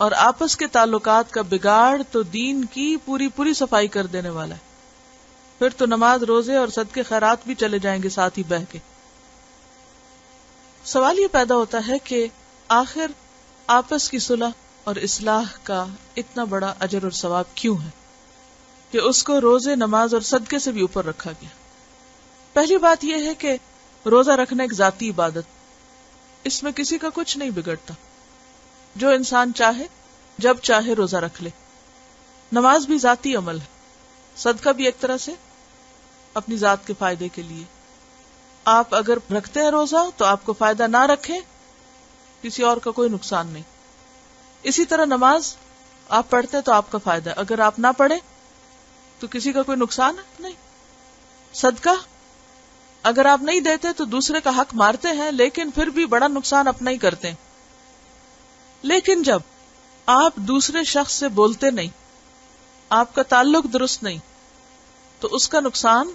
اور آپس کے تعلقات کا بگاڑ تو دین کی پوری صفائی کر دینے والا ہے. پھر تو نماز، روزے اور صدقے خیرات بھی چلے جائیں گے ساتھ ہی بہہ کے. سوال یہ پیدا ہوتا ہے کہ آخر آپس کی صلح اور اصلاح کا اتنا بڑا اجر اور ثواب کیوں ہے کہ اس کو روزے، نماز اور صدقے سے بھی اوپر رکھا گیا؟ پہلی بات یہ ہے کہ روزہ رکھنا ایک ذاتی عبادت، اس میں کسی کا کچھ نہیں بگڑتا، جو انسان چاہے جب چاہے روزہ رکھ لے. نماز بھی ذاتی عمل ہے، صدقہ بھی ایک طرح سے اپنی ذات کے فائدے کے لیے. آپ اگر رکھتے ہیں روزہ تو آپ کو فائدہ، نہ رکھیں کسی اور کا کوئی نقصان نہیں. اسی طرح نماز آپ پڑھتے تو آپ کا فائدہ، اگر آپ نہ پڑھیں تو کسی کا کوئی نقصان نہیں. صدقہ اگر آپ نہیں دیتے تو دوسرے کا حق مارتے ہیں، لیکن پھر بھی بڑا نقصان اپنا ہی کرتے ہیں. لیکن جب آپ دوسرے شخص سے بولتے نہیں، آپ کا تعلق درست نہیں، تو اس کا نقصان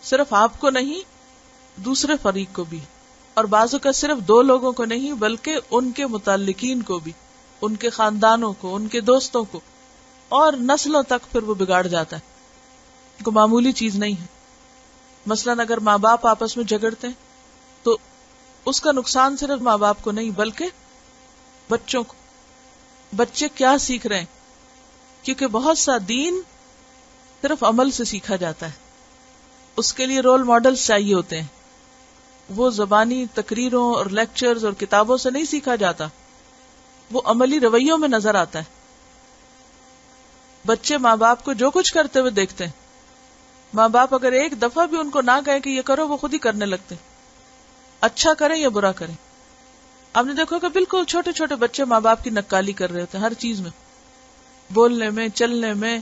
صرف آپ کو نہیں، دوسرے فریق کو بھی، اور بعض اوقات صرف 2 لوگوں کو نہیں بلکہ ان کے متعلقین کو بھی، ان کے خاندانوں کو، ان کے دوستوں کو، اور نسلوں تک پھر وہ بگاڑ جاتا ہے. کوئی معمولی چیز نہیں ہے. مثلاً اگر ماں باپ آپس میں جھگڑتے ہیں تو اس کا نقصان صرف ماں باپ کو نہیں بلکہ بچوں کو. بچے کیا سیکھ رہے ہیں؟ کیونکہ بہت سا دین صرف عمل سے سیکھا جاتا ہے، اس کے لیے رول ماڈلز چاہیے ہوتے ہیں. وہ زبانی تقریروں اور لیکچرز اور کتابوں سے نہیں سیکھا جاتا، وہ عملی رویوں میں نظر آتا ہے. بچے ماں باپ کو جو کچھ کرتے ہوئے دیکھتے ہیں. ماں باپ اگر ایک دفعہ بھی ان کو نہ کہے کہ یہ کرو، وہ خود ہی کرنے لگتے، اچھا کریں یا برا کریں. آپ نے دیکھو کہ بالکل چھوٹے چھوٹے بچے ماں باپ کی نکالی کر رہے ہوتے ہیں، ہر چیز میں، بولنے میں، چلنے میں.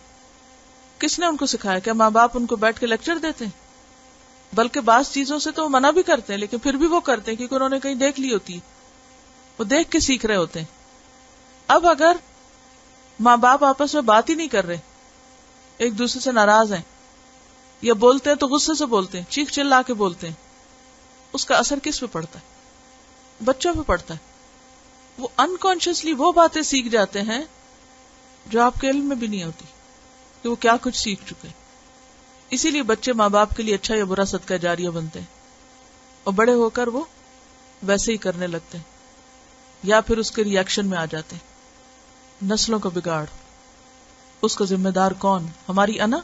کس نے ان کو سکھایا؟ کہ ماں باپ ان کو بیٹھ کے لیکچر دیتے ہیں؟ بلکہ بعض چیزوں سے تو وہ منع بھی کرتے ہیں، لیکن پھر بھی وہ کرتے ہیں کیونکہ انہوں نے کہیں دیکھ لی ہوتی ہے، وہ دیکھ کے سیکھ رہے ہوتے ہیں. اب اگر ماں باپ آپس میں بات ہی نہیں کر رہے، ایک دوسرے سے ناراض ہیں، یا بولتے ہیں تو غصے سے بولتے ہیں، چیخ چلا کے بولتے ہیں، اس کا اثر کس پہ پڑتا ہے؟ بچوں پہ پڑتا ہے. وہ انکانشیسلی وہ باتیں سیکھ جاتے ہیں جو آپ کے علم میں بھی نہیں ہوتی کہ وہ کیا کچھ سیکھ چکے. اسی لیے بچے ماں باپ کے لیے اچھا یا برا صدقہ جاریہ بنتے ہیں، اور بڑے ہو کر وہ ویسے ہی کرنے لگتے ہیں یا پھر اس کے ریئیکشن میں آ جاتے ہیں. نسلوں کا بگاڑ، اس کا ذمہ دار کون؟ ہماری انا.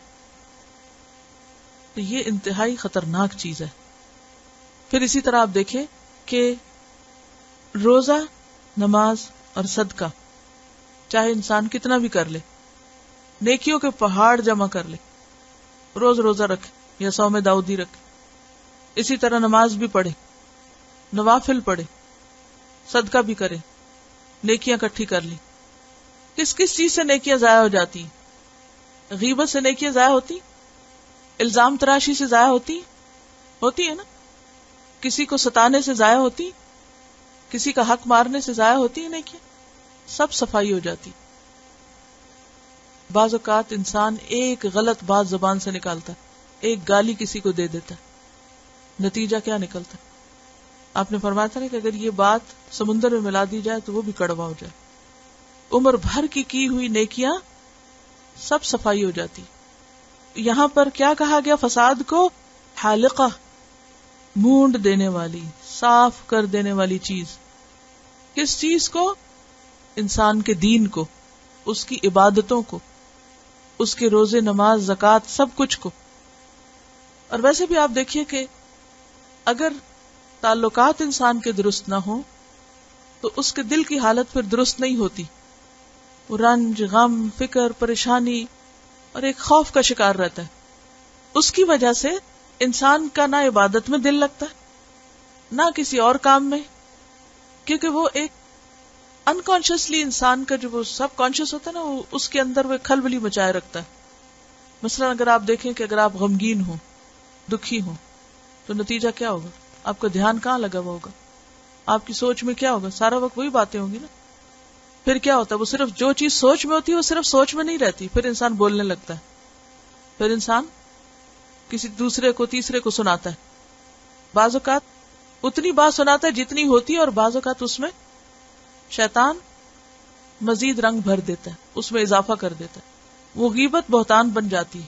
تو یہ انتہائی خطرناک چیز ہے. پھر اسی طرح آپ دیکھیں کہ روزہ، نماز اور صدقہ چاہے انسان کتنا بھی کر لے، نیکیوں کے پہاڑ جمع کر لے، روز روزہ رکھے یا صوم داؤدی رکھے، اسی طرح نماز بھی پڑھے، نوافل پڑھے، صدقہ بھی کرے، نیکیاں اکٹھی کر لی. کس کس چیز سے نیکیاں ضائع ہو جاتی؟ غیبت سے نیکیاں ضائع ہوتی، الزام تراشی سے ضائع ہوتی ہے نا، کسی کو ستانے سے ضائع ہوتی، کسی کا حق مارنے سے ضائع ہوتی ہے نیکیاں، سب صفائی ہو جاتی. بعض اوقات انسان ایک غلط بات زبان سے نکالتا ہے، ایک گالی کسی کو دے دیتا ہے، نتیجہ کیا نکلتا ہے؟ آپ نے فرمایا تھا کہ اگر یہ بات سمندر میں ملا دی جائے تو وہ بھی کڑوا ہو جائے. عمر بھر کی ہوئی نیکیاں سب صفائی ہو جاتی. یہاں پر کیا کہا گیا؟ فساد کو حالقہ، مونڈ دینے والی، صاف کر دینے والی چیز. کس چیز کو؟ انسان کے دین کو، اس کی عبادتوں کو، اس کے روزے، نماز، زکوٰۃ، سب کچھ کو. اور ویسے بھی آپ دیکھیے کہ اگر تعلقات انسان کے درست نہ ہوں تو اس کے دل کی حالت پھر درست نہیں ہوتی. وہ رنج، غم، فکر، پریشانی اور ایک خوف کا شکار رہتا ہے. اس کی وجہ سے انسان کا نہ عبادت میں دل لگتا ہے نہ کسی اور کام میں، کیونکہ وہ ایک انکانشیسلی انسان کا جو وہ سب کانشیس ہوتا ہے نا، وہ اس کے اندر وہ کھلبلی مچائے رکھتا ہے. مثلا اگر آپ دیکھیں کہ اگر آپ غمگین ہوں، دکھی ہوں، تو نتیجہ کیا ہوگا؟ آپ کا دھیان کہاں لگا ہوا ہوگا؟ آپ کی سوچ میں کیا ہوگا؟ سارا وقت وہی باتیں ہوں گی نا. پھر کیا ہوتا ہے؟ وہ صرف جو چیز سوچ میں ہوتی ہے وہ صرف سوچ میں نہیں رہتی، پھر انسان بولنے لگتا ہے، پھر انسان کسی دوسرے کو، تیسرے کو سناتا ہے. بعض اوقات اتنی بات سناتا ہے جتنی ہوتی ہے، اور بعض اوقات اس میں شیطان مزید رنگ بھر دیتا ہے، اس میں اضافہ کر دیتا ہے. وہ غیبت بہتان بن جاتی ہے،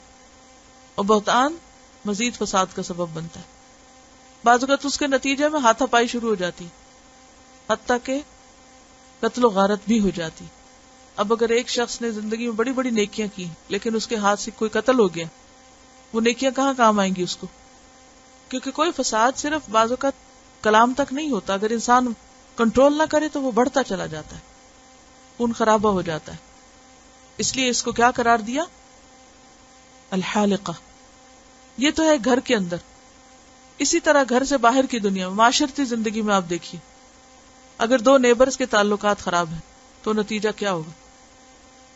اور بہتان مزید فساد کا سبب بنتا ہے. بعض اوقات اس کے نتیجے میں ہاتھا پائی شروع ہو جاتی، حتیٰ کہ قتل و غارت بھی ہو جاتی. اب اگر ایک شخص نے زندگی میں بڑی بڑی نیکیاں کی لیکن اس کے ہاتھ سے کوئی قتل ہو گیا، وہ نیکیاں کہاں کام آئیں گی اس کو؟ کیونکہ کوئی فساد صرف بعض اوقات کلام تک نہیں ہوتا، اگر انسان کنٹرول نہ کرے تو وہ بڑھتا چلا جاتا ہے، خون خرابہ ہو جاتا ہے. اس لیے اس کو کیا قرار دیا؟ الحالقہ. یہ تو ہے گھر کے اندر. اسی طرح گھر سے باہر کی دنیا میں، معاشرتی زندگی میں آپ دیکھیے، اگر دو نیبرز کے تعلقات خراب ہیں تو نتیجہ کیا ہوگا؟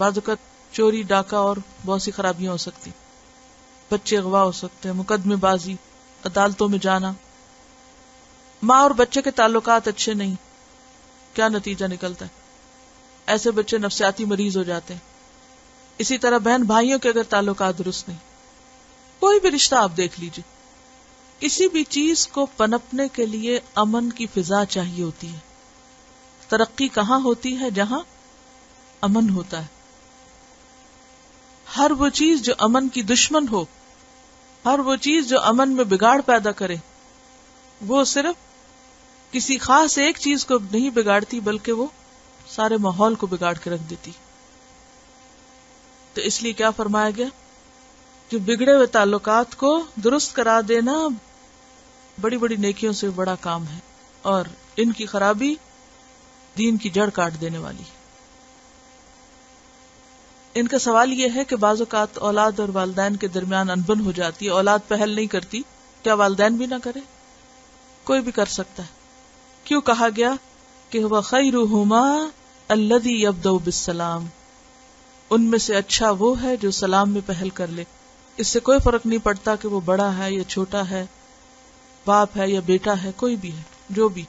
بعض اوقات چوری، ڈاکہ اور بہت سی خرابیاں ہو سکتی، بچے اغوا ہو سکتے ہیں، مقدمے بازی، عدالتوں میں جانا. ماں اور بچے کے تعلقات اچھے نہیں، کیا نتیجہ نکلتا ہے؟ ایسے بچے نفسیاتی مریض ہو جاتے ہیں. اسی طرح بہن بھائیوں کے اگر تعلقات درست نہیں، کوئی بھی رشتہ آپ دیکھ لیجئے، کسی بھی چیز کو پنپنے کے لیے امن کی فضا چاہیے ہوتی ہے. ترقی کہاں ہوتی ہے؟ جہاں امن ہوتا ہے. ہر وہ چیز جو امن کی دشمن ہو، ہر وہ چیز جو امن میں بگاڑ پیدا کرے، وہ صرف کسی خاص ایک چیز کو نہیں بگاڑتی بلکہ وہ سارے ماحول کو بگاڑ کے رکھ دیتی. تو اس لیے کیا فرمایا گیا کہ بگڑے ہوئے تعلقات کو درست کرا دینا بڑی بڑی نیکیوں سے بڑا کام ہے، اور ان کی خرابی دین کی جڑ کاٹ دینے والی ہے. ان کا سوال یہ ہے کہ بعض اوقات اولاد اور والدین کے درمیان انبن ہو جاتی ہے، اولاد پہل نہیں کرتی، کیا والدین بھی نہ کرے؟ کوئی بھی کر سکتا ہے. کیوں کہا گیا کہ هو خیرهما الذی یبدأ بالسلام؟ ان میں سے اچھا وہ ہے جو سلام میں پہل کر لے. اس سے کوئی فرق نہیں پڑتا کہ وہ بڑا ہے یا چھوٹا ہے، باپ ہے یا بیٹا ہے، کوئی بھی ہے، جو بھی،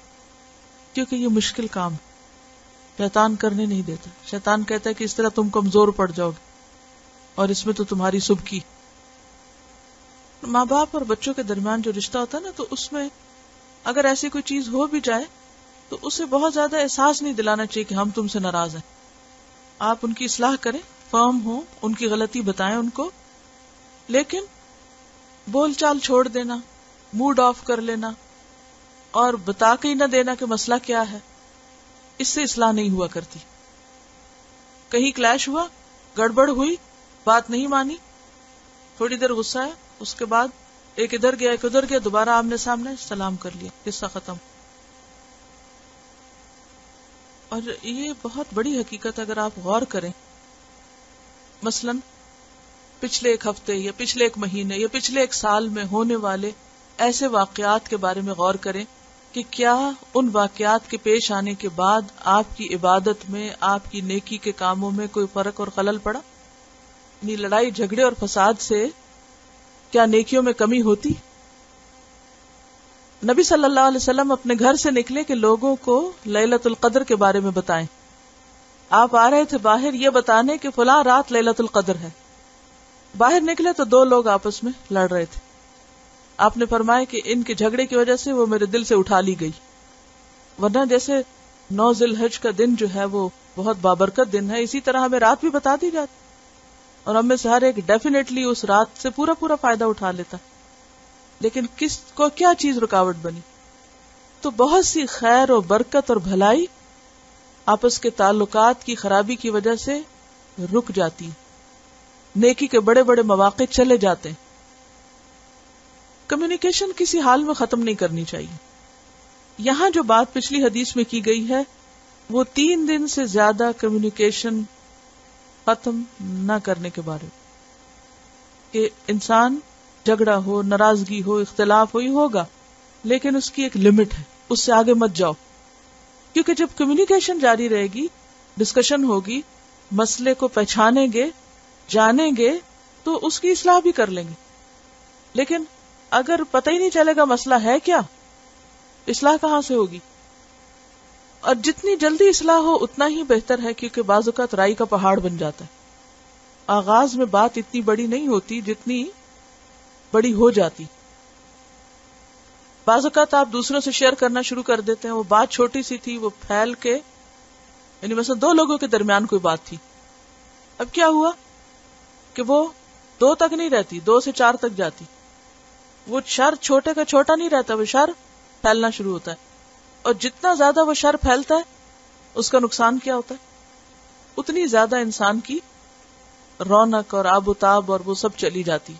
کیونکہ یہ مشکل کام ہے. شیطان کرنے نہیں دیتا. شیطان کہتا ہے کہ اس طرح تم کمزور پڑ جاؤ گے اور اس میں تو تمہاری سبکی. ماں باپ اور بچوں کے درمیان جو رشتہ ہوتا ہے نا، تو اس میں اگر ایسی کوئی چیز ہو بھی جائے تو اسے بہت زیادہ احساس نہیں دلانا چاہیے کہ ہم تم سے ناراض ہیں. آپ ان کی اصلاح کریں، فرم ہوں، ان کی غلطی بتائیں ان کو، لیکن بول چال چھوڑ دینا، موڈ آف کر لینا اور بتا کے ہی نہ دینا کہ مسئلہ کیا ہے، اس سے اصلاح نہیں ہوا کرتی. کہیں کلیش ہوا، گڑبڑ ہوئی، بات نہیں مانی، تھوڑی دیر غصہ ہے، اس کے بعد ایک ادھر گیا ایک ادھر گیا، دوبارہ آمنے سامنے سلام کر لیا، قصہ ختم. اور یہ بہت بڑی حقیقت اگر آپ غور کریں، مثلا پچھلے ایک ہفتے یا پچھلے ایک مہینے یا پچھلے ایک سال میں ہونے والے ایسے واقعات کے بارے میں غور کریں کہ کیا ان واقعات کے پیش آنے کے بعد آپ کی عبادت میں، آپ کی نیکی کے کاموں میں کوئی فرق اور خلل پڑا؟ یعنی لڑائی جھگڑے اور فساد سے کیا نیکیوں میں کمی ہوتی؟ نبی صلی اللہ علیہ وسلم اپنے گھر سے نکلے کہ لوگوں کو لیلۃ القدر کے بارے میں بتائیں. آپ آ رہے تھے باہر یہ بتانے کہ فلاں رات لیلۃ القدر ہے. باہر نکلے تو دو لوگ آپس میں لڑ رہے تھے. آپ نے فرمایا کہ ان کے جھگڑے کی وجہ سے وہ میرے دل سے اٹھا لی گئی، ورنہ جیسے 9 ذی الحج کا دن جو ہے وہ بہت بابرکت دن ہے، اسی طرح ہمیں رات بھی بتا دی جاتی اور ہم میں سے ہر ایک ڈیفینیٹلی اس رات سے پورا فائدہ اٹھا لیتا. لیکن کس کو کیا چیز رکاوٹ بنی؟ تو بہت سی خیر و برکت اور بھلائی آپس کے تعلقات کی خرابی کی وجہ سے رک جاتی، نیکی کے بڑے بڑے مواقع چلے جاتے ہیں. کمیونیکیشن کسی حال میں ختم نہیں کرنی چاہیے. یہاں جو بات پچھلی حدیث میں کی گئی ہے وہ 3 دن سے زیادہ کمیونیکیشن ختم نہ کرنے کے بارے میں، کہ انسان جھگڑا ہو، ناراضگی ہو، اختلاف ہوئی ہوگا، لیکن اس کی ایک لمٹ ہے، اس سے آگے مت جاؤ. کیونکہ جب کمیونیکیشن جاری رہے گی، ڈسکشن ہوگی، مسئلے کو پہچانیں گے، جانیں گے، تو اس کی اصلاح بھی کر لیں گے. لیکن اگر پتہ ہی نہیں چلے گا مسئلہ ہے کیا، اصلاح کہاں سے ہوگی؟ اور جتنی جلدی اصلاح ہو اتنا ہی بہتر ہے، کیونکہ بعض اوقات رائی کا پہاڑ بن جاتا ہے. آغاز میں بات اتنی بڑی نہیں ہوتی جتنی بڑی ہو جاتی. بعض اوقات آپ دوسروں سے شیئر کرنا شروع کر دیتے ہیں، وہ بات چھوٹی سی تھی، وہ پھیل کے، یعنی مثلا 2 لوگوں کے درمیان کوئی بات تھی، اب کیا ہوا کہ وہ 2 تک نہیں رہتی، 2 سے 4 تک جاتی. وہ شر چھوٹے کا چھوٹا نہیں رہتا، وہ شر پھیلنا شروع ہوتا ہے. اور جتنا زیادہ وہ شر پھیلتا ہے اس کا نقصان کیا ہوتا ہے؟ اتنی زیادہ انسان کی رونق اور آب و تاب اور وہ سب چلی جاتی.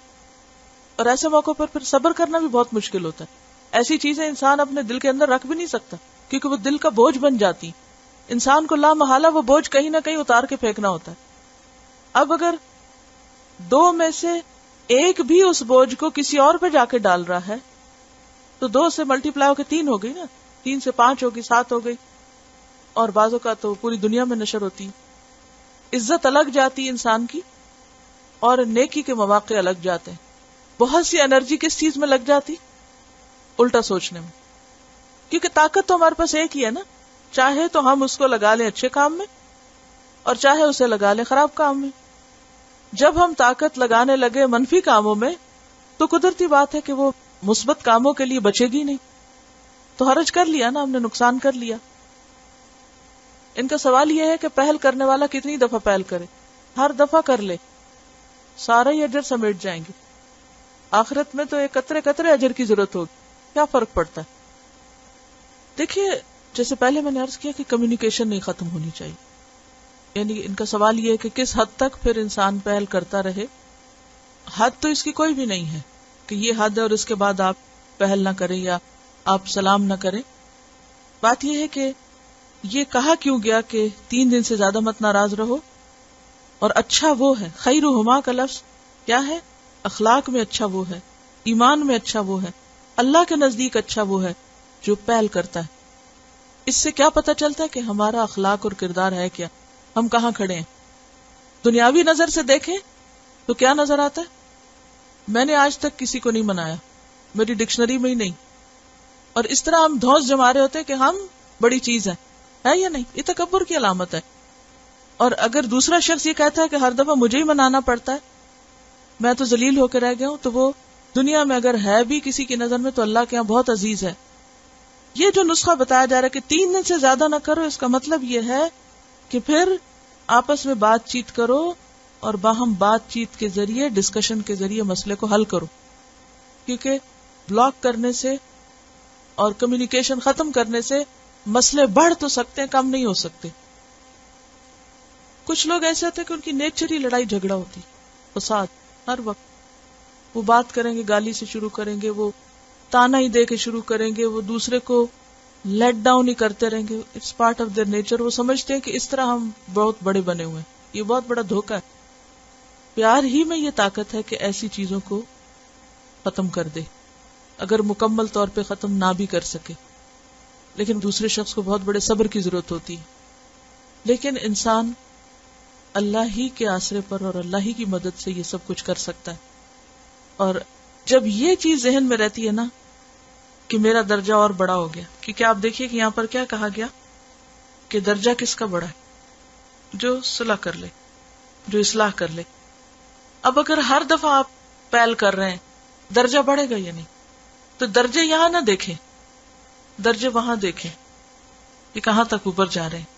اور ایسے موقع پر پھر صبر کرنا بھی بہت مشکل ہوتا ہے. ایسی چیزیں انسان اپنے دل کے اندر رکھ بھی نہیں سکتا، کیونکہ وہ دل کا بوجھ بن جاتی. انسان کو لامحالہ وہ بوجھ کہیں نہ کہیں اتار کے پھینکنا ہوتا ہے. اب اگر 2 میں سے ایک بھی اس بوجھ کو کسی اور پہ جا کے ڈال رہا ہے تو 2 سے ملٹی پلائی ہو کے 3 ہو گئی نا، 3 سے 5 ہوگی، 7 ہو گئی، اور بعضوں کا تو پوری دنیا میں نشر ہوتی. عزت الگ جاتی انسان کی اور نیکی کے مواقع الگ جاتے ہیں. بہت سی انرجی کس چیز میں لگ جاتی؟ الٹا سوچنے میں. کیونکہ طاقت تو ہمارے پاس ایک ہی ہے نا، چاہے تو ہم اس کو لگا لیں اچھے کام میں اور چاہے اسے لگا لیں خراب کام میں. جب ہم طاقت لگانے لگے منفی کاموں میں تو قدرتی بات ہے کہ وہ مثبت کاموں کے لیے بچے گی نہیں. تو حرج کر لیا نا، ہم نے نقصان کر لیا. ان کا سوال یہ ہے کہ پہل کرنے والا کتنی دفعہ پہل کرے. ہر دفعہ کر لے، سارا ہی اجر سمیٹ جائیں گے. آخرت میں تو ایک قطرے قطرے اجر کی ضرورت ہوگی. کیا فرق پڑتا ہے؟ دیکھیے، جیسے پہلے میں نے عرض کیا کہ کمیونیکیشن نہیں ختم ہونی چاہیے. یعنی ان کا سوال یہ ہے کہ کس حد تک پھر انسان پہل کرتا رہے. حد تو اس کی کوئی بھی نہیں ہے کہ یہ حد ہے اور اس کے بعد آپ پہل نہ کریں یا آپ سلام نہ کریں. بات یہ ہے کہ یہ کہا کیوں گیا کہ 3 دن سے زیادہ مت ناراض رہو. اور اچھا وہ ہے، خیرہما کا لفظ کیا ہے؟ اخلاق میں اچھا وہ ہے، ایمان میں اچھا وہ ہے، اللہ کے نزدیک اچھا وہ ہے جو پہل کرتا ہے. اس سے کیا پتہ چلتا ہے کہ ہمارا اخلاق اور کردار ہے کیا، ہم کہاں کھڑے ہیں. دنیاوی نظر سے دیکھیں تو کیا نظر آتا ہے؟ میں نے آج تک کسی کو نہیں منایا، میری ڈکشنری میں ہی نہیں. اور اس طرح ہم دھوس جما رہے ہوتے کہ ہم بڑی چیز ہیں. ہے یا نہیں؟ یہ تکبر کی علامت ہے. اور اگر دوسرا شخص یہ کہتا ہے کہ ہر دفعہ مجھے ہی منانا پڑتا ہے, میں تو ذلیل ہو کے رہ گیا ہوں, تو وہ دنیا میں اگر ہے بھی کسی کی نظر میں تو اللہ کے یہاں بہت عزیز ہے. یہ جو نسخہ بتایا جا رہا ہے کہ 3 دن سے زیادہ نہ کرو, اس کا مطلب یہ ہے کہ پھر آپس میں بات چیت کرو اور باہم بات چیت کے ذریعے, ڈسکشن کے ذریعے مسئلے کو حل کرو. کیونکہ بلاک کرنے سے اور کمیونیکیشن ختم کرنے سے مسئلے بڑھ تو سکتے ہیں, کم نہیں ہو سکتے. کچھ لوگ ایسے ہوتے ہیں کہ ان کی نیچر ہی لڑائی جھگڑا ہوتی, فساد ہر وقت. وہ بات کریں گے, گالی سے شروع کریں گے, وہ تانا ہی دے کے شروع کریں گے, وہ دوسرے کو لیٹ ڈاؤن ہی کرتے رہیں گے. It's part of their nature. وہ سمجھتے ہیں کہ اس طرح ہم بہت بڑے بنے ہوئے ہیں. یہ بہت بڑا دھوکہ ہے. پیار ہی میں یہ طاقت ہے کہ ایسی چیزوں کو ختم کر دے, اگر مکمل طور پہ ختم نہ بھی کر سکے, لیکن دوسرے شخص کو بہت بڑے صبر کی ضرورت ہوتی ہے. لیکن انسان اللہ ہی کے آسرے پر اور اللہ ہی کی مدد سے یہ سب کچھ کر سکتا ہے. اور جب یہ چیز ذہن میں رہتی ہے نا کہ میرا درجہ اور بڑا ہو گیا, کیونکہ آپ دیکھیے کہ یہاں پر کیا کہا گیا کہ درجہ کس کا بڑا ہے؟ جو صلح کر لے, جو اصلاح کر لے. اب اگر ہر دفعہ آپ پہل کر رہے ہیں, درجہ بڑھے گا یا نہیں؟ تو درجے یہاں نہ دیکھیں, درجے وہاں دیکھیں کہ کہاں تک اوپر جا رہے ہیں.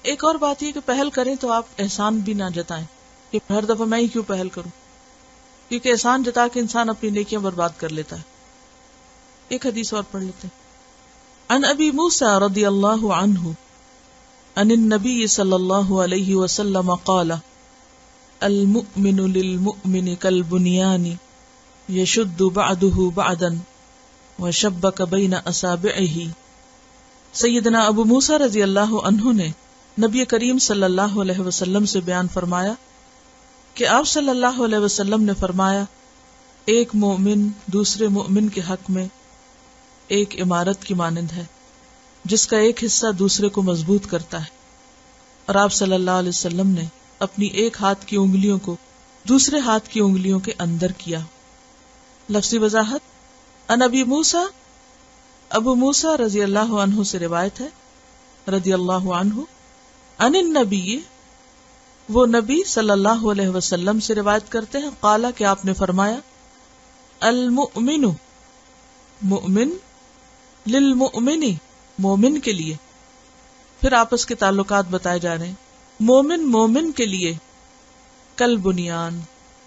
ایک اور بات یہ کہ پہل کریں تو آپ احسان بھی نہ جتائیں کہ ہر دفعہ میں ہی کیوں پہل کروں, کیونکہ احسان جتا کے انسان اپنی نیکیاں برباد کر لیتا ہے. ایک حدیث اور پڑھ لیتے ہیں. عن ابی موسیٰ رضی اللہ عنہ عن النبی صلی اللہ علیہ وسلم قال المؤمن للمؤمن كالبنيان يشد بعضه بعضا وشبك بين اصابعه. سیدنا ابو موسیٰ رضی اللہ عنہ نے نبی کریم صلی اللہ علیہ وسلم سے بیان فرمایا کہ آپ صلی اللہ علیہ وسلم نے فرمایا, ایک مومن دوسرے مومن کے حق میں ایک عمارت کی مانند ہے جس کا ایک حصہ دوسرے کو مضبوط کرتا ہے. اور آپ صلی اللہ علیہ وسلم نے اپنی ایک ہاتھ کی انگلیوں کو دوسرے ہاتھ کی انگلیوں کے اندر کیا. لفظی وضاحت. ان ابی موسیٰ, ابو موسیٰ رضی اللہ عنہ سے روایت ہے, رضی اللہ عنہ. ان النبی, وہ نبی صلی اللہ علیہ وسلم سے روایت کرتے ہیں, قالا کہ آپ نے فرمایا, المؤمن مؤمن, للمؤمن مومن کے لیے. پھر آپس کے تعلقات بتائے جا رہے ہیں. مومن مومن کے لیے کل بنیان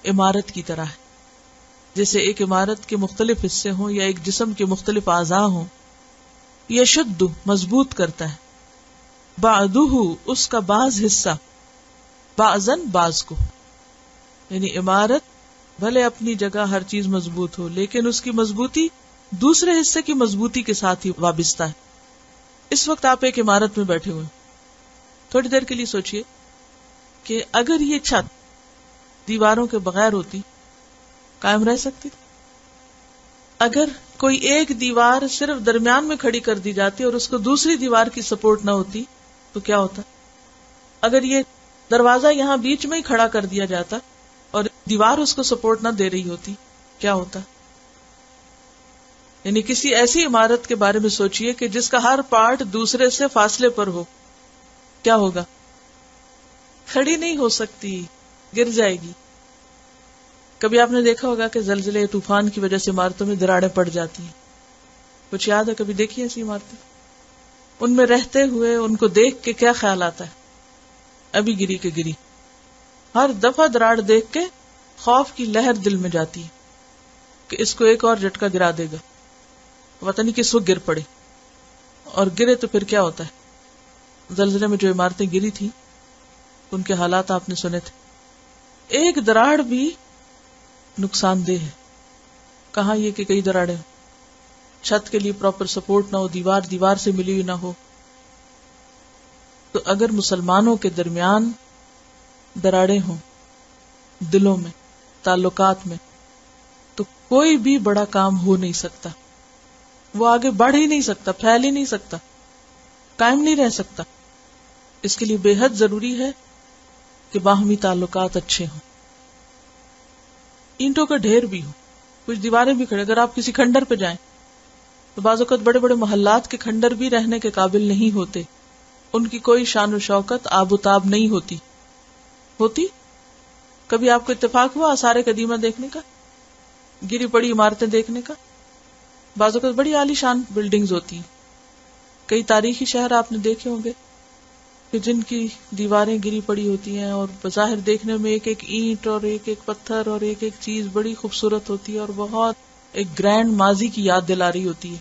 عمارت کی طرح ہے. جیسے ایک عمارت کے مختلف حصے ہوں یا ایک جسم کے مختلف اعضاء ہوں. یشد مضبوط کرتا ہے, بعضہ اس کا بعض حصہ, بعضن بعض کو. یعنی عمارت بھلے اپنی جگہ ہر چیز مضبوط ہو, لیکن اس کی مضبوطی دوسرے حصے کی مضبوطی کے ساتھ ہی وابستہ ہے. اس وقت آپ ایک عمارت میں بیٹھے ہوئے, تھوڑی دیر کے لیے سوچئے کہ اگر یہ چھت دیواروں کے بغیر ہوتی قائم رہ سکتی؟ اگر کوئی ایک دیوار صرف درمیان میں کھڑی کر دی جاتی اور اس کو دوسری دیوار کی سپورٹ نہ ہوتی تو کیا ہوتا؟ اگر یہ دروازہ یہاں بیچ میں ہی کھڑا کر دیا جاتا اور دیوار اس کو سپورٹ نہ دے رہی ہوتی کیا ہوتا؟ یعنی کسی ایسی عمارت کے بارے میں سوچئے کہ جس کا ہر پارٹ دوسرے سے فاصلے پر ہو, کیا ہوگا؟ کھڑی نہیں ہو سکتی, گر جائے گی. کبھی آپ نے دیکھا ہوگا کہ زلزلے طوفان کی وجہ سے عمارتوں میں دراڑیں پڑ جاتی ہیں. کچھ یاد ہے کبھی دیکھی ایسی عمارتیں؟ ان میں رہتے ہوئے ان کو دیکھ کے کیا خیال آتا ہے؟ ابھی گری کے گری. ہر دفعہ دراڑ دیکھ کے خوف کی لہر دل میں جاتی ہے کہ اس کو ایک اور جھٹکا گرا دے گا, پتہ نہیں کس وقت گر پڑے. اور گرے تو پھر کیا ہوتا ہے؟ زلزلے میں جو عمارتیں گری تھی ان کے حالات آپ نے سنے تھے. ایک دراڑ بھی نقصان دہ ہے. کہاں یہ کہ کئی دراڑیں, چھت کے لیے پراپر سپورٹ نہ ہو, دیوار سے ملی ہوئی نہ ہو. تو اگر مسلمانوں کے درمیان دراڑیں ہوں دلوں میں, تعلقات میں, تو کوئی بھی بڑا کام ہو نہیں سکتا. وہ آگے بڑھ ہی نہیں سکتا, پھیل ہی نہیں سکتا, قائم نہیں رہ سکتا. اس کے لیے بے حد ضروری ہے کہ باہمی تعلقات اچھے ہوں. اینٹوں کا ڈھیر بھی ہو, کچھ دیواریں بھی کھڑے, اگر آپ کسی کھنڈر پہ جائیں تو بعض اوقات بڑے بڑے محلات کے کھنڈر بھی رہنے کے قابل نہیں ہوتے، ان کی کوئی شان و شوکت آب و تاب نہیں ہوتی. کبھی آپ کو اتفاق ہوا آثار قدیمہ دیکھنے کا، گری پڑی عمارتیں دیکھنے کا؟ بعض اوقات بڑی عالی شان بلڈنگز ہوتی ہیں. کئی تاریخی شہر آپ نے دیکھے ہوں گے کہ جن کی دیواریں گری پڑی ہوتی ہیں اور بظاہر دیکھنے میں ایک ایک اینٹ اور ایک ایک پتھر اور ایک ایک چیز بڑی خوبصورت ہوتی ہے اور بہت ایک گرینڈ ماضی کی یاد دلا رہی ہوتی ہے،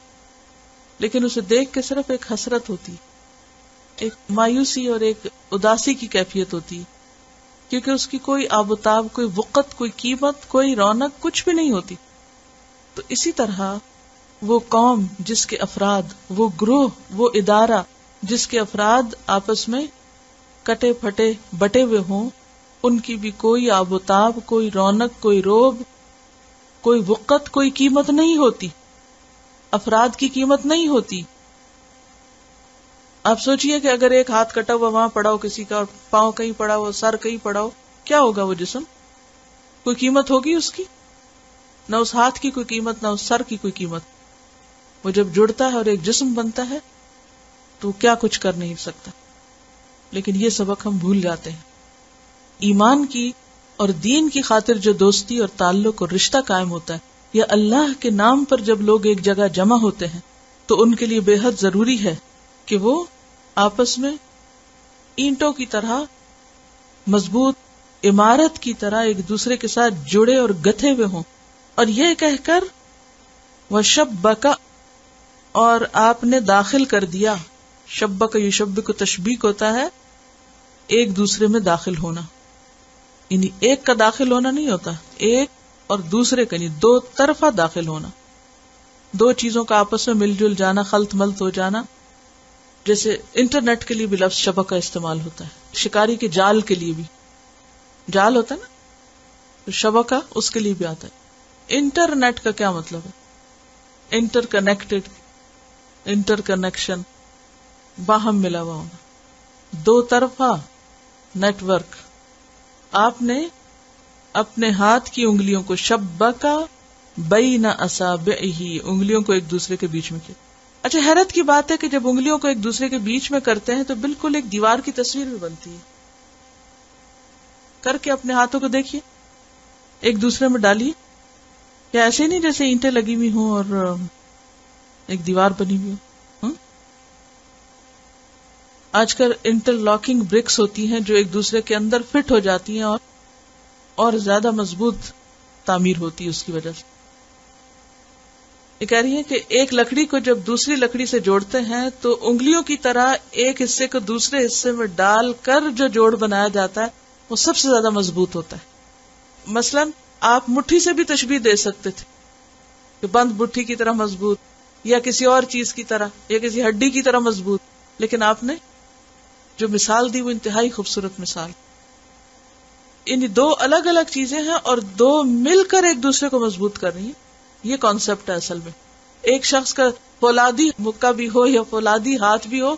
لیکن اسے دیکھ کے صرف ایک حسرت ہوتی ہے، ایک مایوسی اور ایک اداسی کی کیفیت ہوتی ہے، کیونکہ اس کی کوئی آب و تاب، کوئی وقت، کوئی قیمت، کوئی رونق کچھ بھی نہیں ہوتی. تو اسی طرح وہ قوم جس کے افراد، وہ گروہ، وہ ادارہ جس کے افراد آپس میں کٹے پھٹے بٹے ہوئے ہوں، ان کی بھی کوئی آب و تاب، کوئی رونق، کوئی روب، کوئی وقت، کوئی قیمت نہیں ہوتی، افراد کی قیمت نہیں ہوتی. آپ سوچئے کہ اگر ایک ہاتھ کٹا ہوا وہاں پڑا ہو کسی کا، اور پاؤں کہیں پڑا ہو، سر کہیں پڑا ہو، کیا ہوگا وہ جسم؟ کوئی قیمت ہوگی اس کی؟ نہ اس ہاتھ کی کوئی قیمت، نہ اس سر کی کوئی قیمت. وہ جب جڑتا ہے اور ایک جسم بنتا ہے تو کیا کچھ کر نہیں سکتا. لیکن یہ سبق ہم بھول جاتے ہیں. ایمان کی اور دین کی خاطر جو دوستی اور تعلق اور رشتہ قائم ہوتا ہے، یا اللہ کے نام پر جب لوگ ایک جگہ جمع ہوتے ہیں، تو ان کے لیے بے حد ضروری ہے کہ وہ آپس میں اینٹوں کی طرح، مضبوط عمارت کی طرح ایک دوسرے کے ساتھ جڑے اور گتھے ہوئے ہوں. اور یہ کہہ کر وَشَبَّكَ، اور آپ نے داخل کر دیا. شبک یشبک کو تشبیک ہوتا ہے ایک دوسرے میں داخل ہونا، یعنی ایک کا داخل ہونا نہیں ہوتا، ایک اور دوسرے کا، یعنی دو طرفہ داخل ہونا، دو چیزوں کا آپس میں مل جل جانا، خلط ملط ہو جانا. جیسے انٹرنیٹ کے لیے بھی لفظ شبکہ استعمال ہوتا ہے، شکاری کے جال کے لیے بھی جال ہوتا ہے نا، تو شبکہ اس کے لیے بھی آتا ہے. انٹرنیٹ کا کیا مطلب ہے؟ انٹر کنیکٹڈ، انٹر کنیکشن، باہم ملا ہوا ہونا، دو طرفہ نیٹ ورک. آپ نے اپنے ہاتھ کی انگلیوں کو شبکہ بین اصابعہ، انگلیوں کو ایک دوسرے کے بیچ میں کیا. اچھا، حیرت کی بات ہے کہ جب انگلیوں کو ایک دوسرے کے بیچ میں کرتے ہیں تو بالکل ایک دیوار کی تصویر بھی بنتی ہے. کر کے اپنے ہاتھوں کو دیکھیے، ایک دوسرے میں ڈالیے. کیا ایسے نہیں جیسے اینٹیں لگی ہوئی ہوں اور ایک دیوار بنی ہوئی ہو؟ آج کل انٹر لاکنگ برکس ہوتی ہیں جو ایک دوسرے کے اندر فٹ ہو جاتی ہیں اور زیادہ مضبوط تعمیر ہوتی ہے اس کی وجہ سے. یہ کہہ رہی ہے کہ ایک لکڑی کو جب دوسری لکڑی سے جوڑتے ہیں تو انگلیوں کی طرح ایک حصے کو دوسرے حصے میں ڈال کر جو جوڑ بنایا جاتا ہے وہ سب سے زیادہ مضبوط ہوتا ہے. مثلا آپ مٹھی سے بھی تشبیہ دے سکتے تھے کہ بند مٹھی کی طرح مضبوط، یا کسی اور چیز کی طرح، یا کسی ہڈی کی طرح مضبوط، لیکن آپ نے جو مثال دی وہ انتہائی خوبصورت مثال. یعنی دو الگ الگ چیزیں ہیں اور دو مل کر ایک دوسرے کو مضبوط کر رہی ہیں. یہ کانسیپٹ ہے اصل میں. ایک شخص کا فولادی مکہ بھی ہو یا فولادی ہاتھ بھی ہو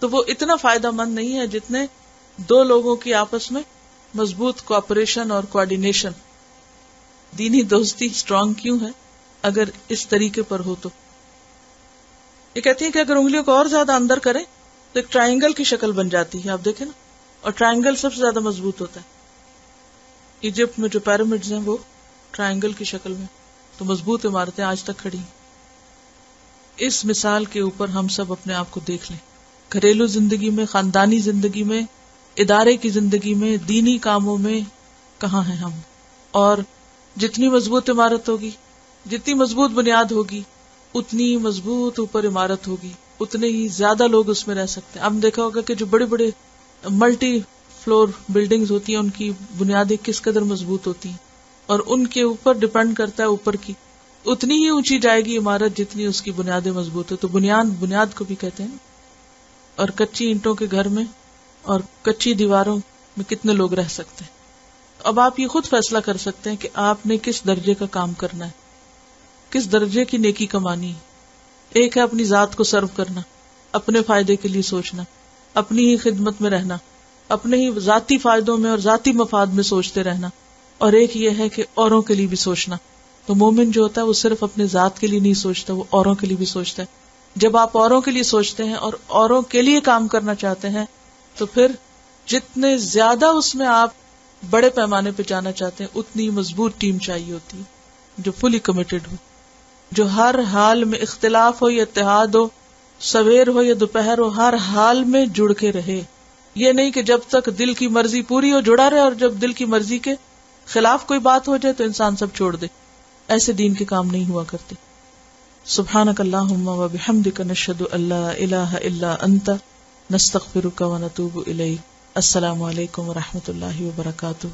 تو وہ اتنا فائدہ مند نہیں ہے جتنے دو لوگوں کی آپس میں مضبوط کوآپریشن اور کوآرڈینیشن. دینی دوستی اسٹرانگ کیوں ہے؟ اگر اس طریقے پر ہو تو. یہ کہتی ہیں کہ اگر انگلیوں کو اور زیادہ اندر کریں تو ایک ٹرائنگل کی شکل بن جاتی ہے. آپ دیکھیں نا، اور ٹرائنگل سب سے زیادہ مضبوط ہوتا ہے. ایجپٹ میں جو پیرامڈز ہیں وہ ٹرائنگل کی شکل میں، تو مضبوط عمارتیں آج تک کھڑی ہیں. اس مثال کے اوپر ہم سب اپنے آپ کو دیکھ لیں. گھریلو زندگی میں، خاندانی زندگی میں، ادارے کی زندگی میں، دینی کاموں میں کہاں ہیں ہم؟ اور جتنی مضبوط عمارت ہوگی، جتنی مضبوط بنیاد ہوگی، اتنی مضبوط اوپر عمارت ہوگی، اتنے ہی زیادہ لوگ اس میں رہ سکتے ہیں. ہم دیکھا ہوگا کہ جو بڑے بڑے ملٹی فلور بلڈنگز ہوتی ہیں ان کی بنیادیں کس قدر مضبوط ہوتی ہیں، اور ان کے اوپر ڈپینڈ کرتا ہے اوپر کی اتنی ہی اونچی جائے گی عمارت جتنی اس کی بنیادیں مضبوط ہے. تو بنیاد کو بھی کہتے ہیں. اور کچی اینٹوں کے گھر میں اور کچی دیواروں میں کتنے لوگ رہ سکتے ہیں. اب آپ یہ خود فیصلہ کر سکتے ہیں کہ آپ نے کس درجے کا کام کرنا ہے، کس درجے کی نیکی کمانی ہے. ایک ہے اپنی ذات کو سرو کرنا، اپنے فائدے کے لیے سوچنا، اپنی ہی خدمت میں رہنا، اپنے ہی ذاتی فائدوں میں اور ذاتی مفاد میں سوچتے رہنا. اور ایک یہ ہے کہ اوروں کے لیے بھی سوچنا، تو مومن جو ہوتا ہے وہ صرف اپنے ذات کے لیے نہیں سوچتا، وہ اوروں کے لیے بھی سوچتا ہے. جب آپ اوروں کے لیے سوچتے ہیں اور اوروں کے لیے کام کرنا چاہتے ہیں تو پھر جتنے زیادہ اس میں آپ بڑے پیمانے پہ جانا چاہتے ہیں اتنی مضبوط ٹیم چاہیے ہوتی ہے جو فلی کمیٹڈ ہو، جو ہر حال میں اختلاف ہو یا اتحاد ہو، سویر ہو یا دوپہر ہو، ہر حال میں جڑ کے رہے. یہ نہیں کہ جب تک دل کی مرضی پوری ہو جڑا رہے اور جب دل کی مرضی کے خلاف کوئی بات ہو جائے تو انسان سب چھوڑ دے. ایسے دین کے کام نہیں ہوا کرتے. سبحانک اللہم و بحمدک نشہد ان لا الہ الا انت نستغفرک و نتوب الیک. السلام علیکم و رحمۃ اللہ وبرکاتہ.